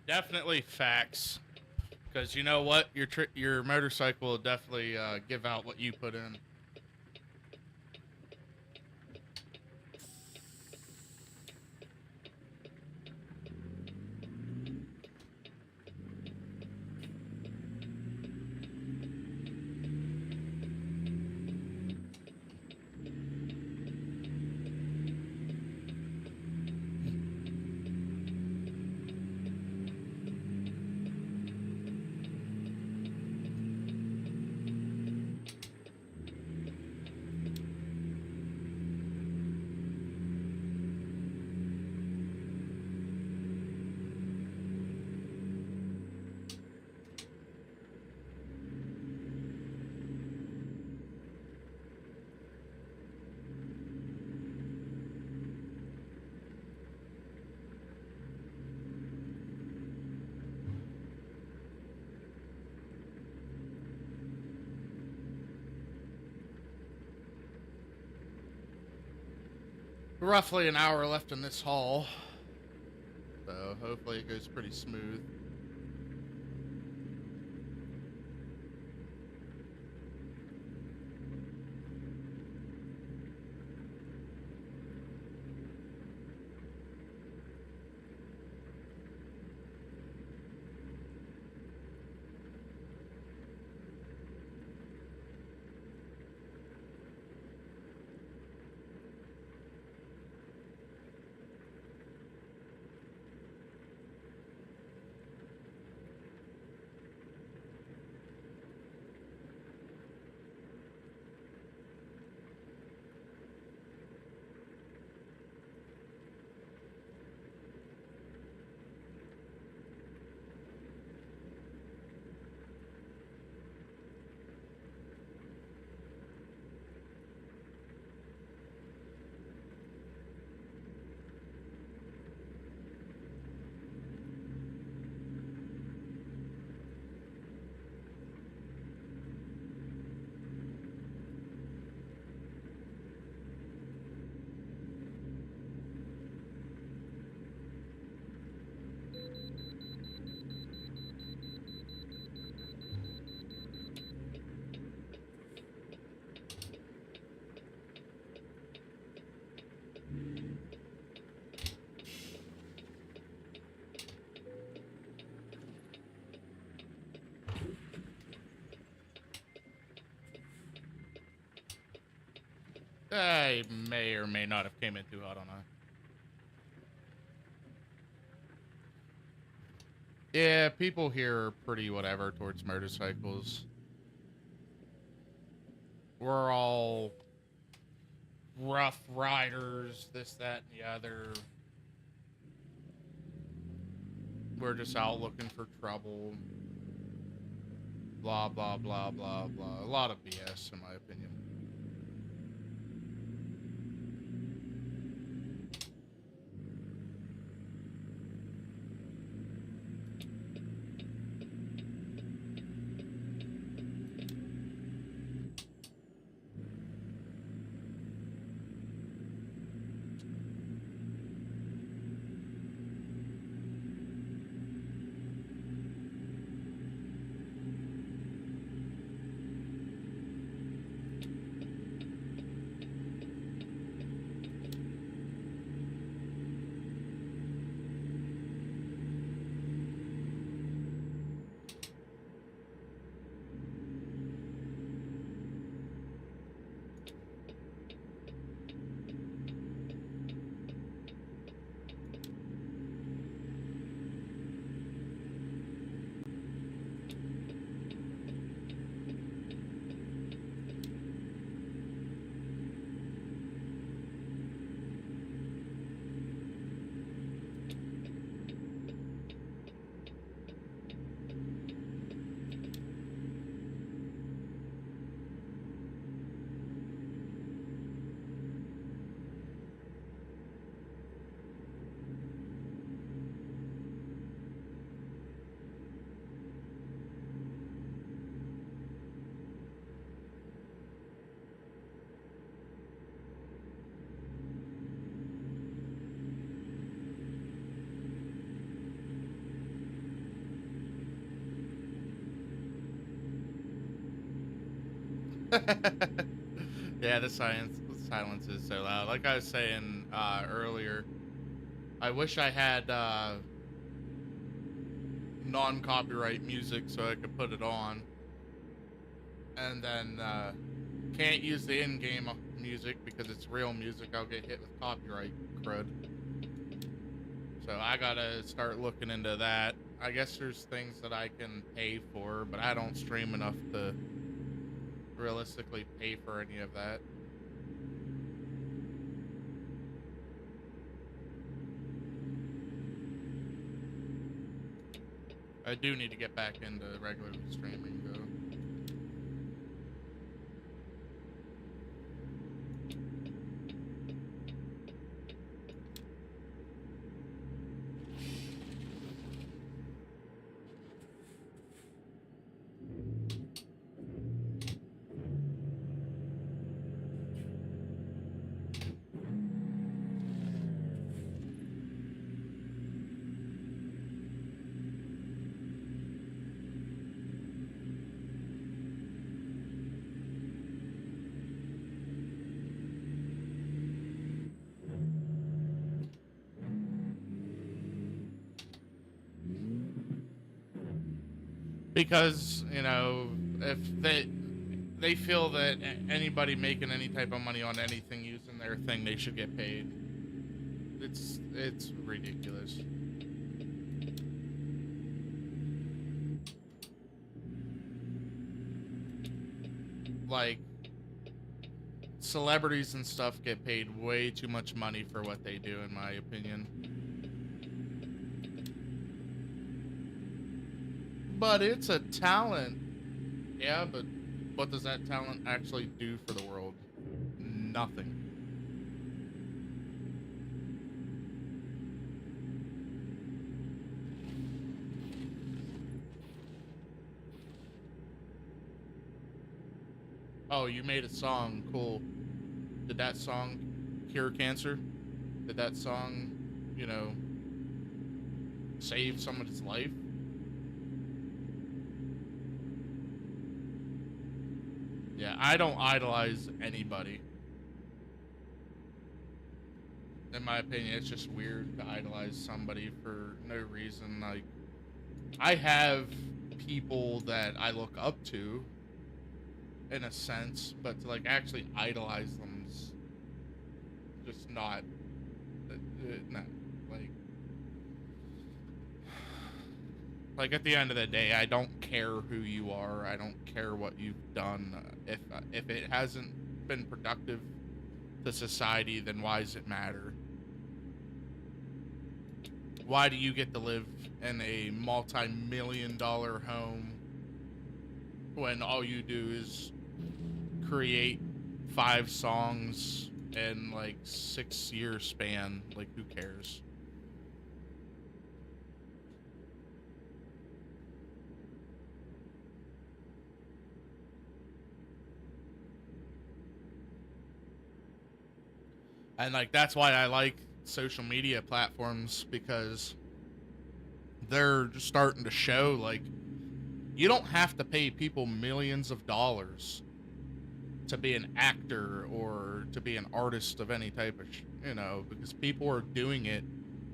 Definitely facts. Because you know what, your motorcycle will definitely give out what you put in. Roughly an hour left in this haul, so hopefully it goes pretty smooth. I may or may not have came in too hot on I. Yeah, people here are pretty whatever towards motorcycles. We're all rough riders, this, that, and the other. We're just out looking for trouble. Blah, blah, blah, blah, blah. A lot of BS, in my opinion. Yeah, the silence is so loud. Like I was saying earlier, I wish I had non-copyright music so I could put it on, and then can't use the in-game music because it's real music. I'll get hit with copyright crud. So I gotta start looking into that. I guess there's things that I can pay for, but I don't stream enough to realistically pay for any of that. I do need to get back into regular streaming though. Because, you know, if they feel that anybody making any type of money on anything using their thing, they should get paid. It's ridiculous. Like, celebrities and stuff get paid way too much money for what they do, in my opinion. But it's a talent. Yeah, but what does that talent actually do for the world? Nothing. Oh, you made a song. Cool. Did that song cure cancer? Did that song, you know, save somebody's life? Yeah, I don't idolize anybody. In my opinion, it's just weird to idolize somebody for no reason. Like, I have people that I look up to, in a sense, but to like actually idolize them's just not, not like. Like at the end of the day, I don't care who you are. I don't care what you've done. If it hasn't been productive to society, then why does it matter? Why do you get to live in a multi-million-dollar home when all you do is create 5 songs in like 6-year span? Like, who cares? And like that's why I like social media platforms, because they're just starting to show like you don't have to pay people millions of dollars to be an actor or to be an artist of any type of you know, because people are doing it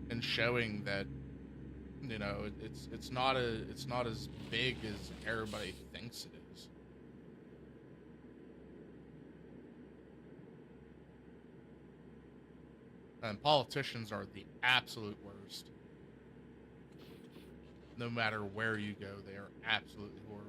and showing that, you know, it's not as big as everybody thinks it is. And politicians are the absolute worst. No matter where you go, they are absolutely horrible.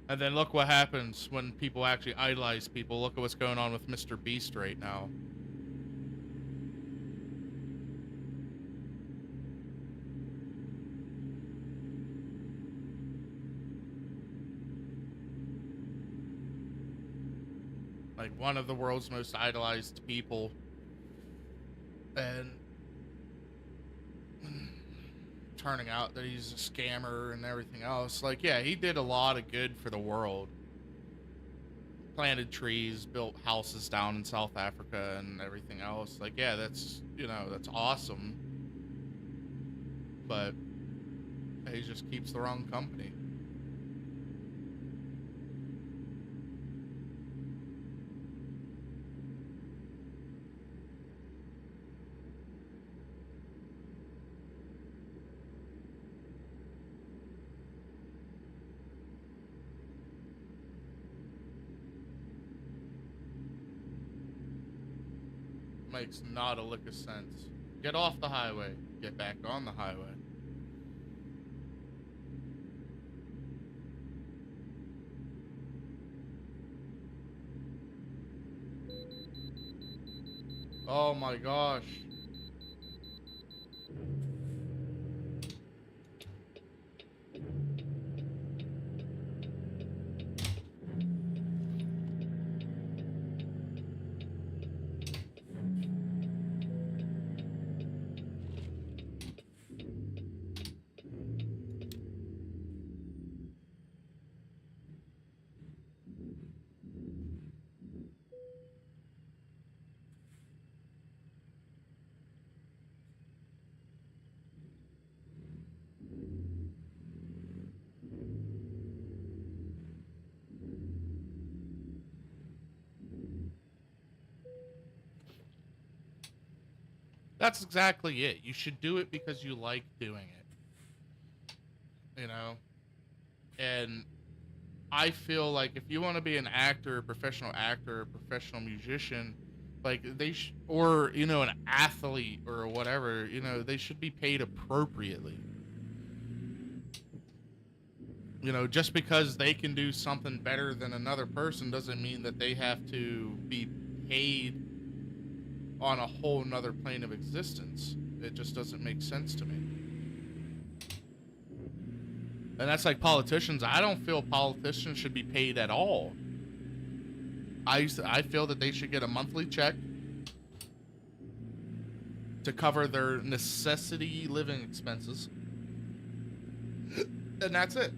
And then look what happens when people actually idolize people. Look at what's going on with Mr. Beast right now. Like one of the world's most idolized people, and turning out that he's a scammer and everything else. Like, yeah, he did a lot of good for the world, planted trees, built houses down in South Africa and everything else. Like, yeah, that's, you know, that's awesome. But he just keeps the wrong company. Makes not a lick of sense. Get off the highway. Get back on the highway. Oh my gosh. That's exactly it. You should do it because you like doing it. You know? And I feel like if you want to be an actor, a professional actor, a professional musician, like or, you know, an athlete or whatever, you know, they should be paid appropriately. You know, just because they can do something better than another person doesn't mean that they have to be paid on a whole nother plane of existence. It just doesn't make sense to me. And that's like politicians. I don't feel politicians should be paid at all. I feel that they should get a monthly check to cover their necessity living expenses. And that's it.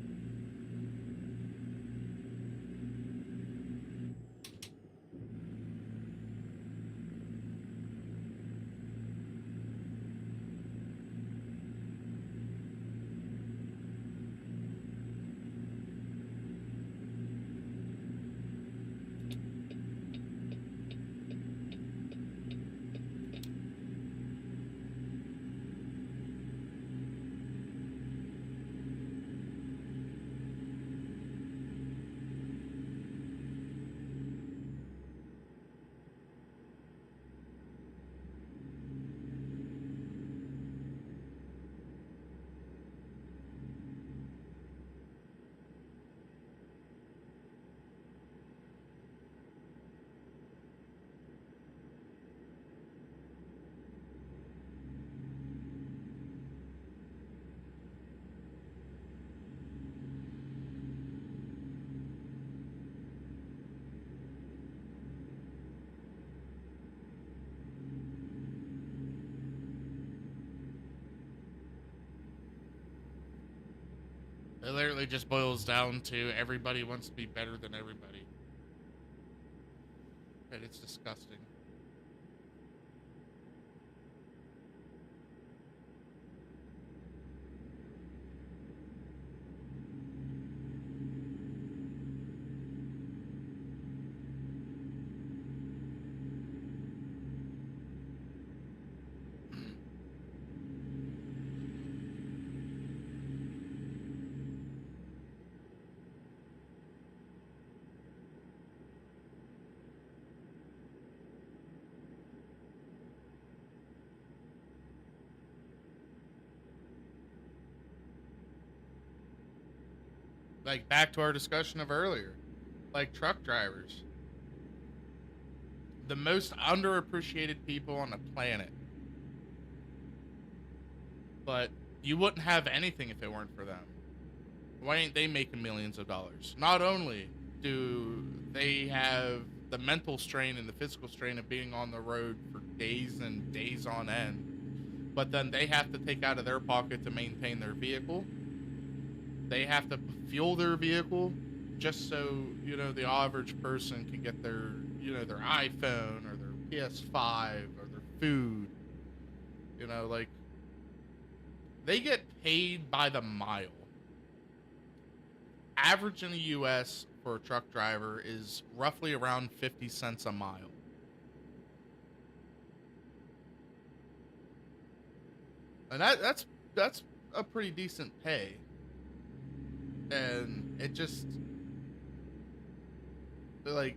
It literally just boils down to everybody wants to be better than everybody. And it's disgusting. Like, back to our discussion of earlier. Like, truck drivers. The most underappreciated people on the planet. But you wouldn't have anything if it weren't for them. Why ain't they making millions of dollars? Not only do they have the mental strain and the physical strain of being on the road for days and days on end, but then they have to take out of their pocket to maintain their vehicle. They have to fuel their vehicle, just so the average person can get their iPhone or their PS5 or their food. Like they get paid by the mile. Average in the US for a truck driver is roughly around 50 cents a mile. And that's a pretty decent pay. And it just like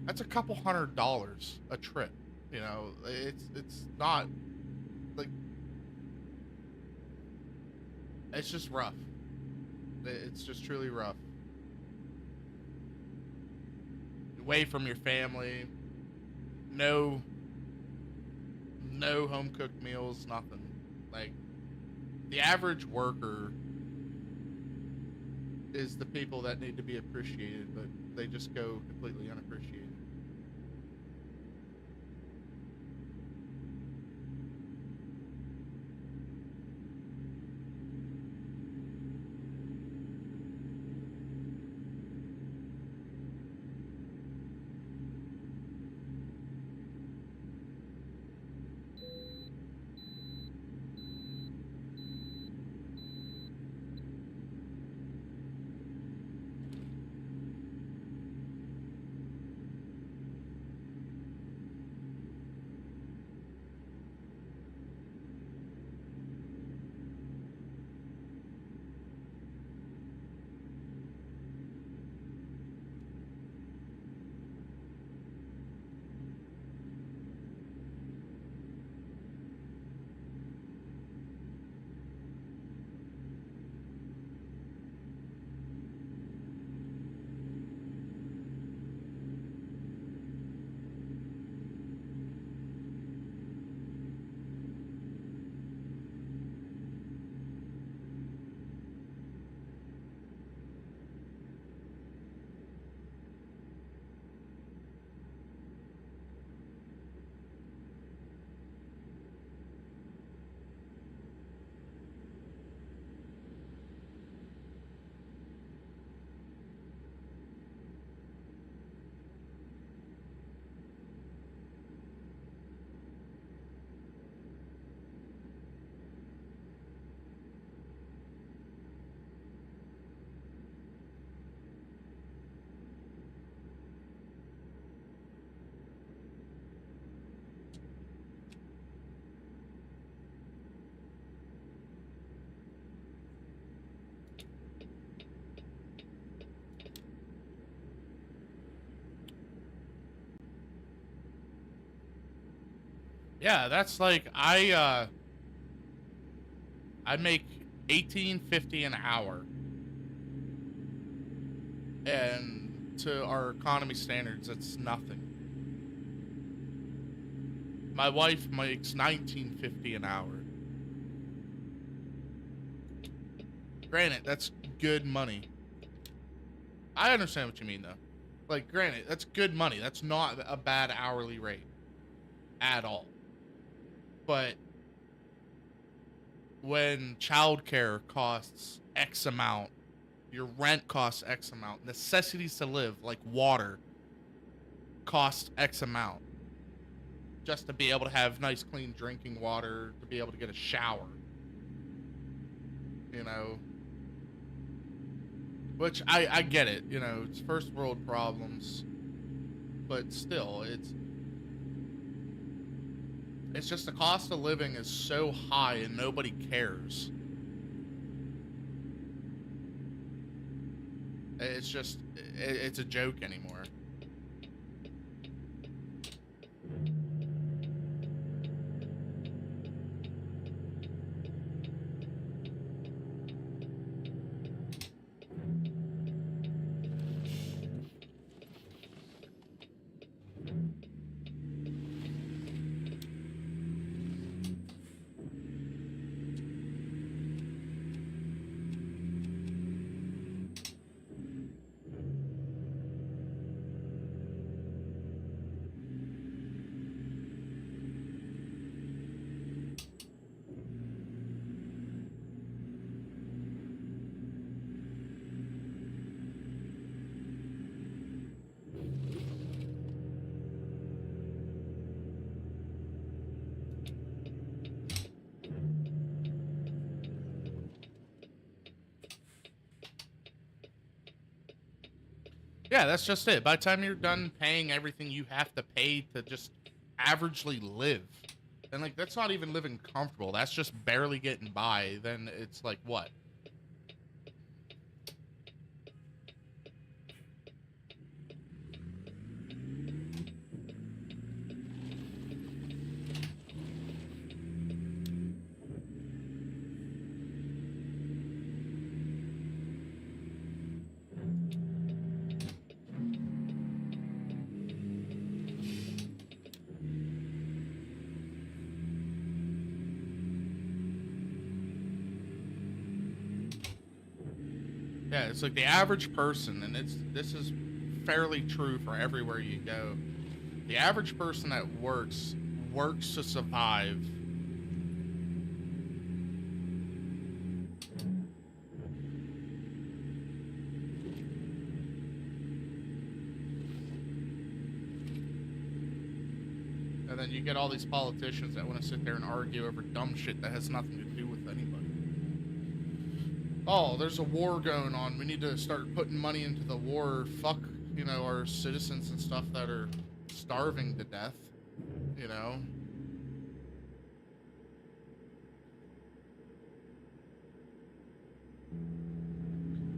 that's a couple $100 a trip. It's not like it's just rough. It's just truly rough. Away from your family, no home cooked meals, nothing. Like the average worker is the people that need to be appreciated, but they just go completely unappreciated. Yeah, that's like I make 18.50 an hour, and to our economy standards, it's nothing. My wife makes 19.50 an hour. Granted, that's good money. I understand what you mean, though. Like, granted, that's good money. That's not a bad hourly rate at all. But when childcare costs X amount, your rent costs X amount, necessities to live, like water, cost X amount, just to be able to have nice, clean drinking water, to be able to get a shower. You know, which I get it. It's first world problems, but still, it's just the cost of living is so high and nobody cares. It's just it's a joke anymore. Yeah, that's just it. By the time you're done paying everything you have to pay to just averagely live, and like that's not even living comfortable. That's just barely getting by. Then it's like what? Yeah, it's like the average person, and this is fairly true for everywhere you go. The average person that works to survive. And then you get all these politicians that want to sit there and argue over dumb shit that has nothing to do with anybody. Oh, there's a war going on. We need to start putting money into the war. Fuck, our citizens and stuff that are starving to death, you know?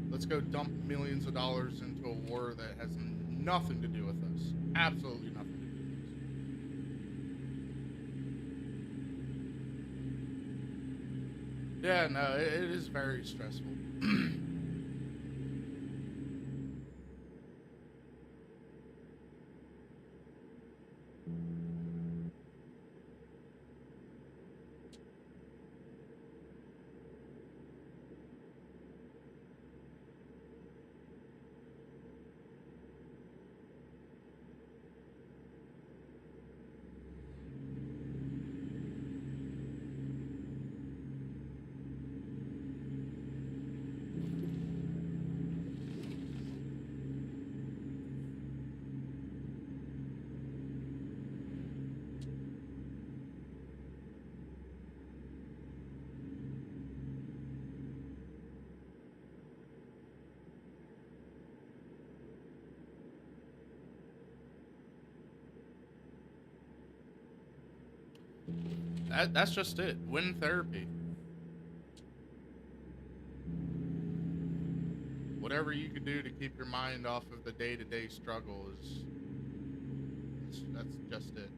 Let's go dump millions of dollars into a war that has nothing to do with us. Absolutely nothing. Yeah, no, it is very stressful. That's just it. Win therapy. Whatever you could do to keep your mind off of the day-to-day struggle that's just it.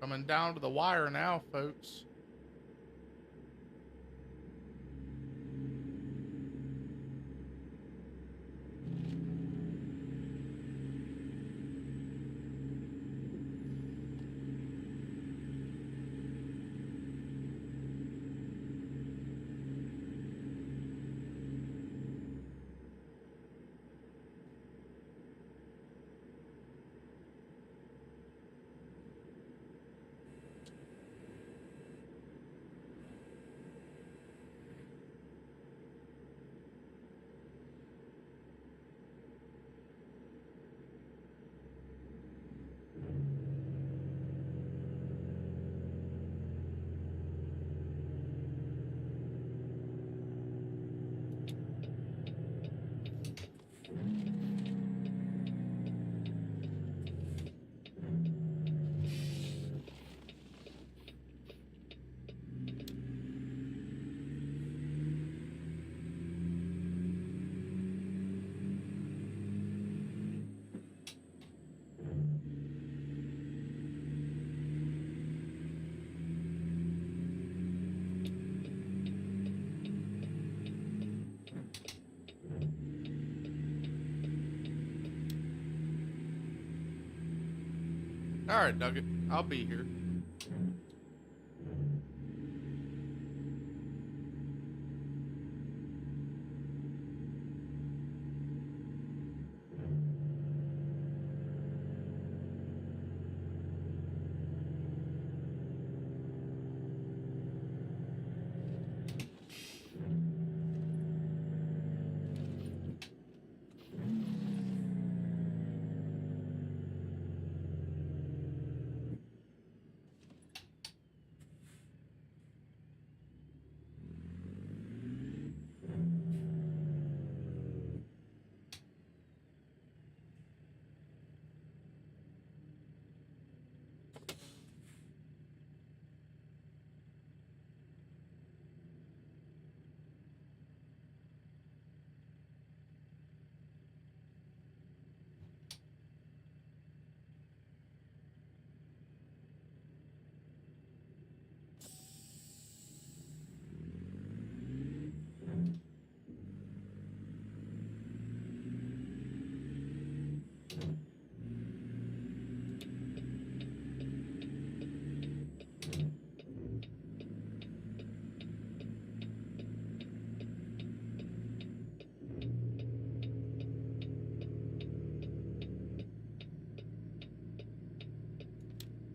Coming down to the wire now, folks. All right, Nugget. I'll be here.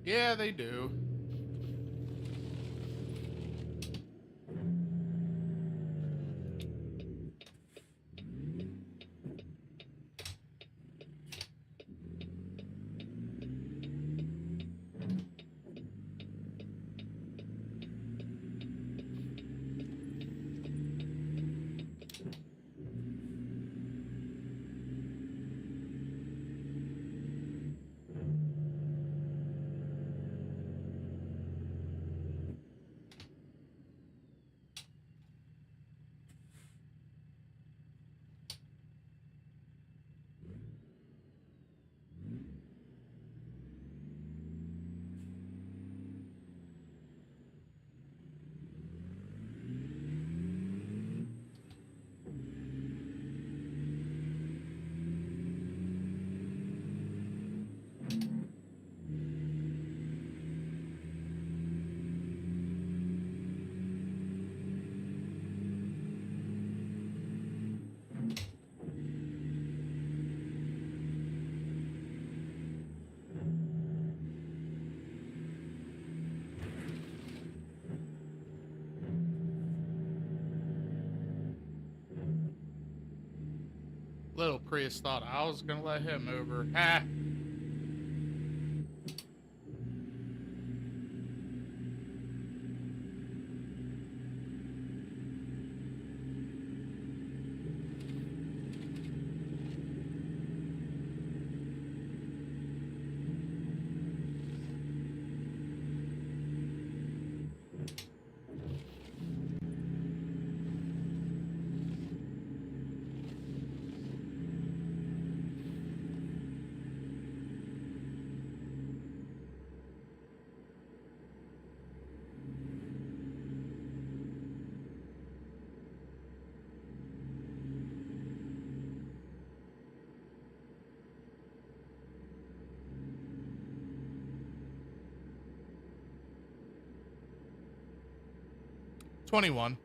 Yeah, they do. Little Prius thought I was gonna let him over. Ha! $21.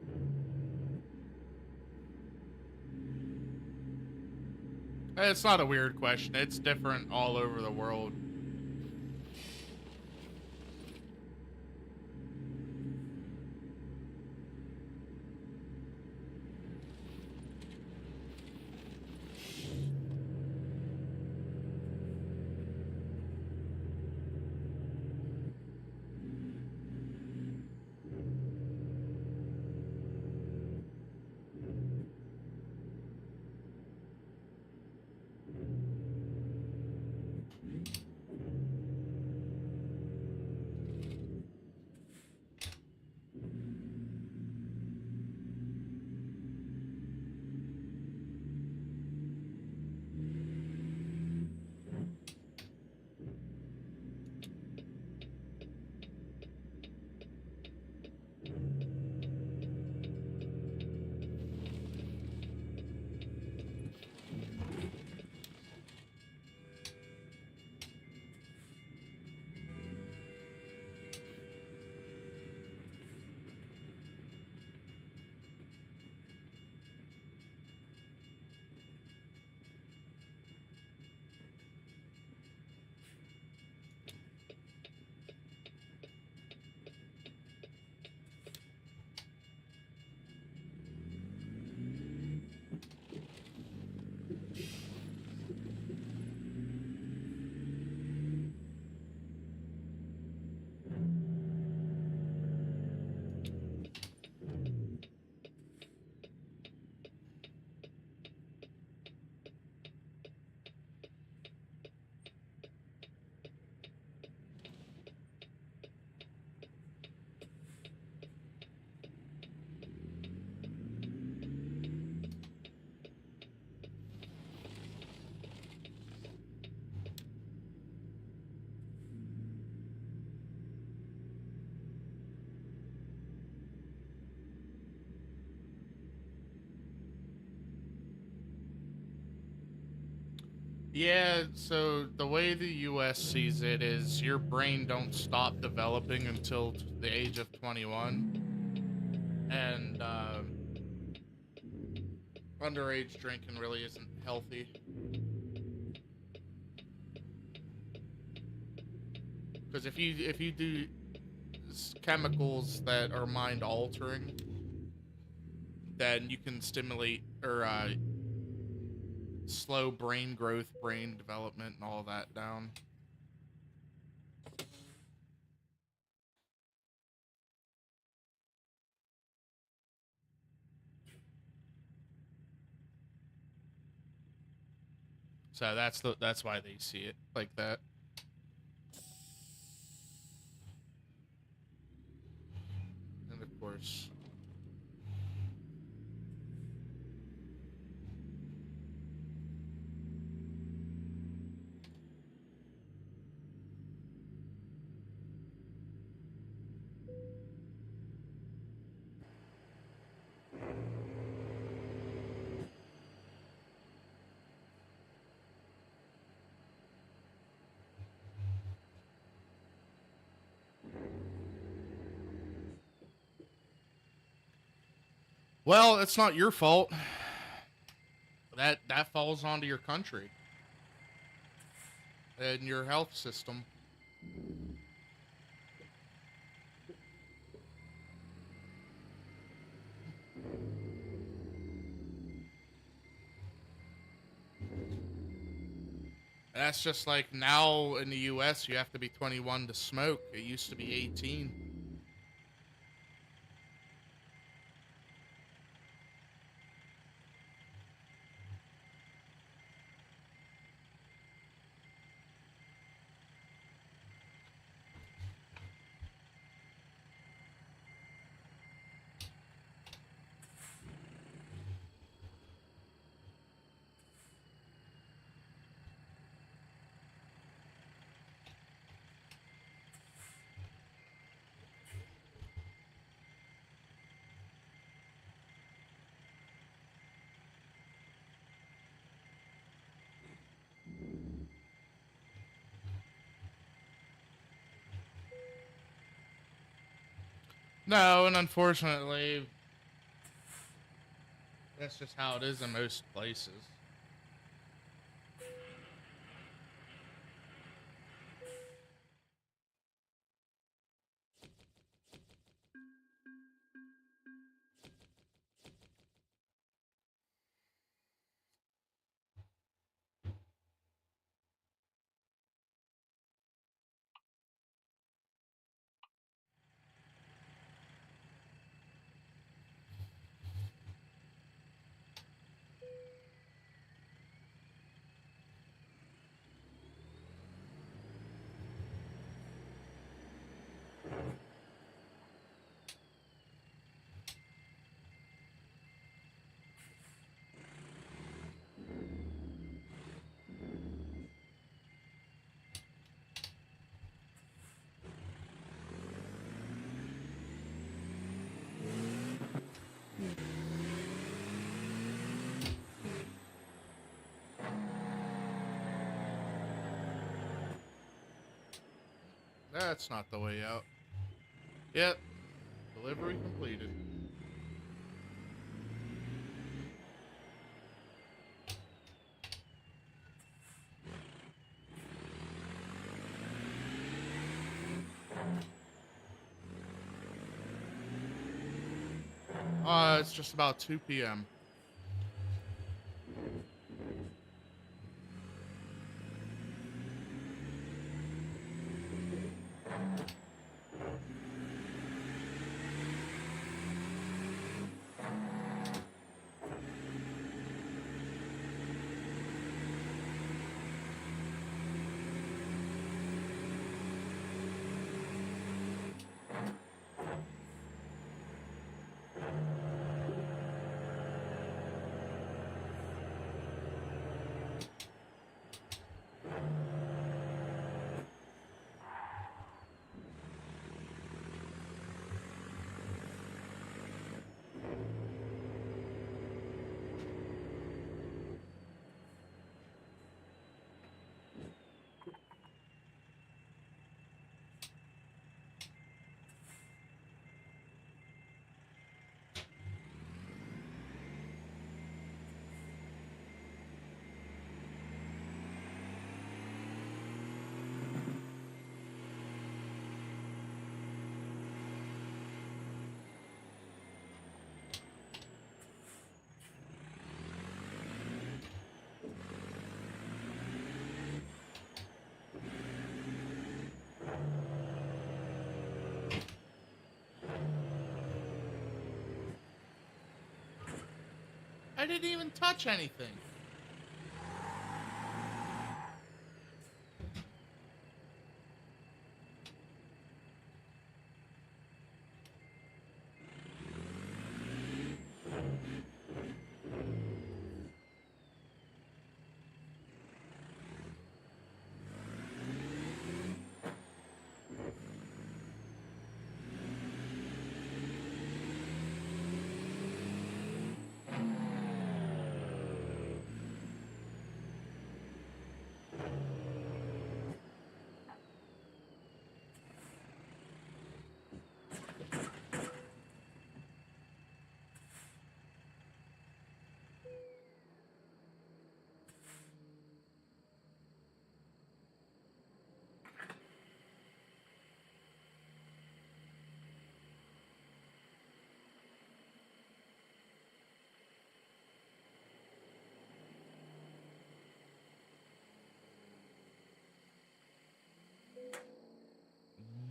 It's not a weird question. It's different all over the world. Yeah, so the way the US sees it is your brain don't stop developing until the age of 21. And underage drinking really isn't healthy. Because if you do chemicals that are mind altering, then you can stimulate or slow brain growth, brain development, and all that down. So that's why they see it like that. And of course, well, it's not your fault. That falls onto your country and your health system. That's just like now in the US, you have to be 21 to smoke. It used to be 18. No, and unfortunately, that's just how it is in most places. That's not the way out. Yep, delivery completed. It's just about 2 p.m. I didn't even touch anything.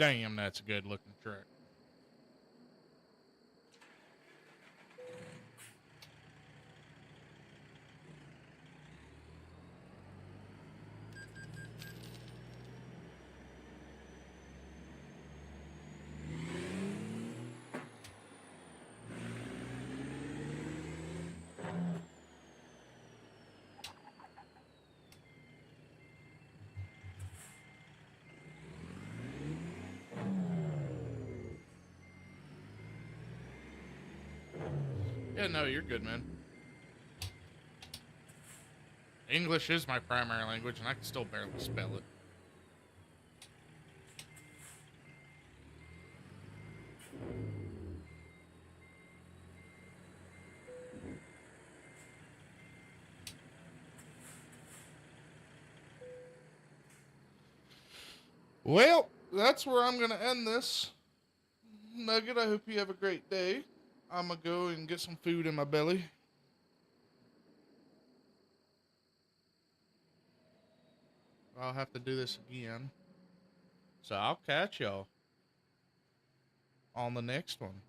Damn, that's a good looking truck. Yeah, no, you're good, man. English is my primary language, and I can still barely spell it. Well, that's where I'm going to end this. Nugget, I hope you have a great day. I'm going to go and get some food in my belly. I'll have to do this again. So I'll catch y'all on the next one.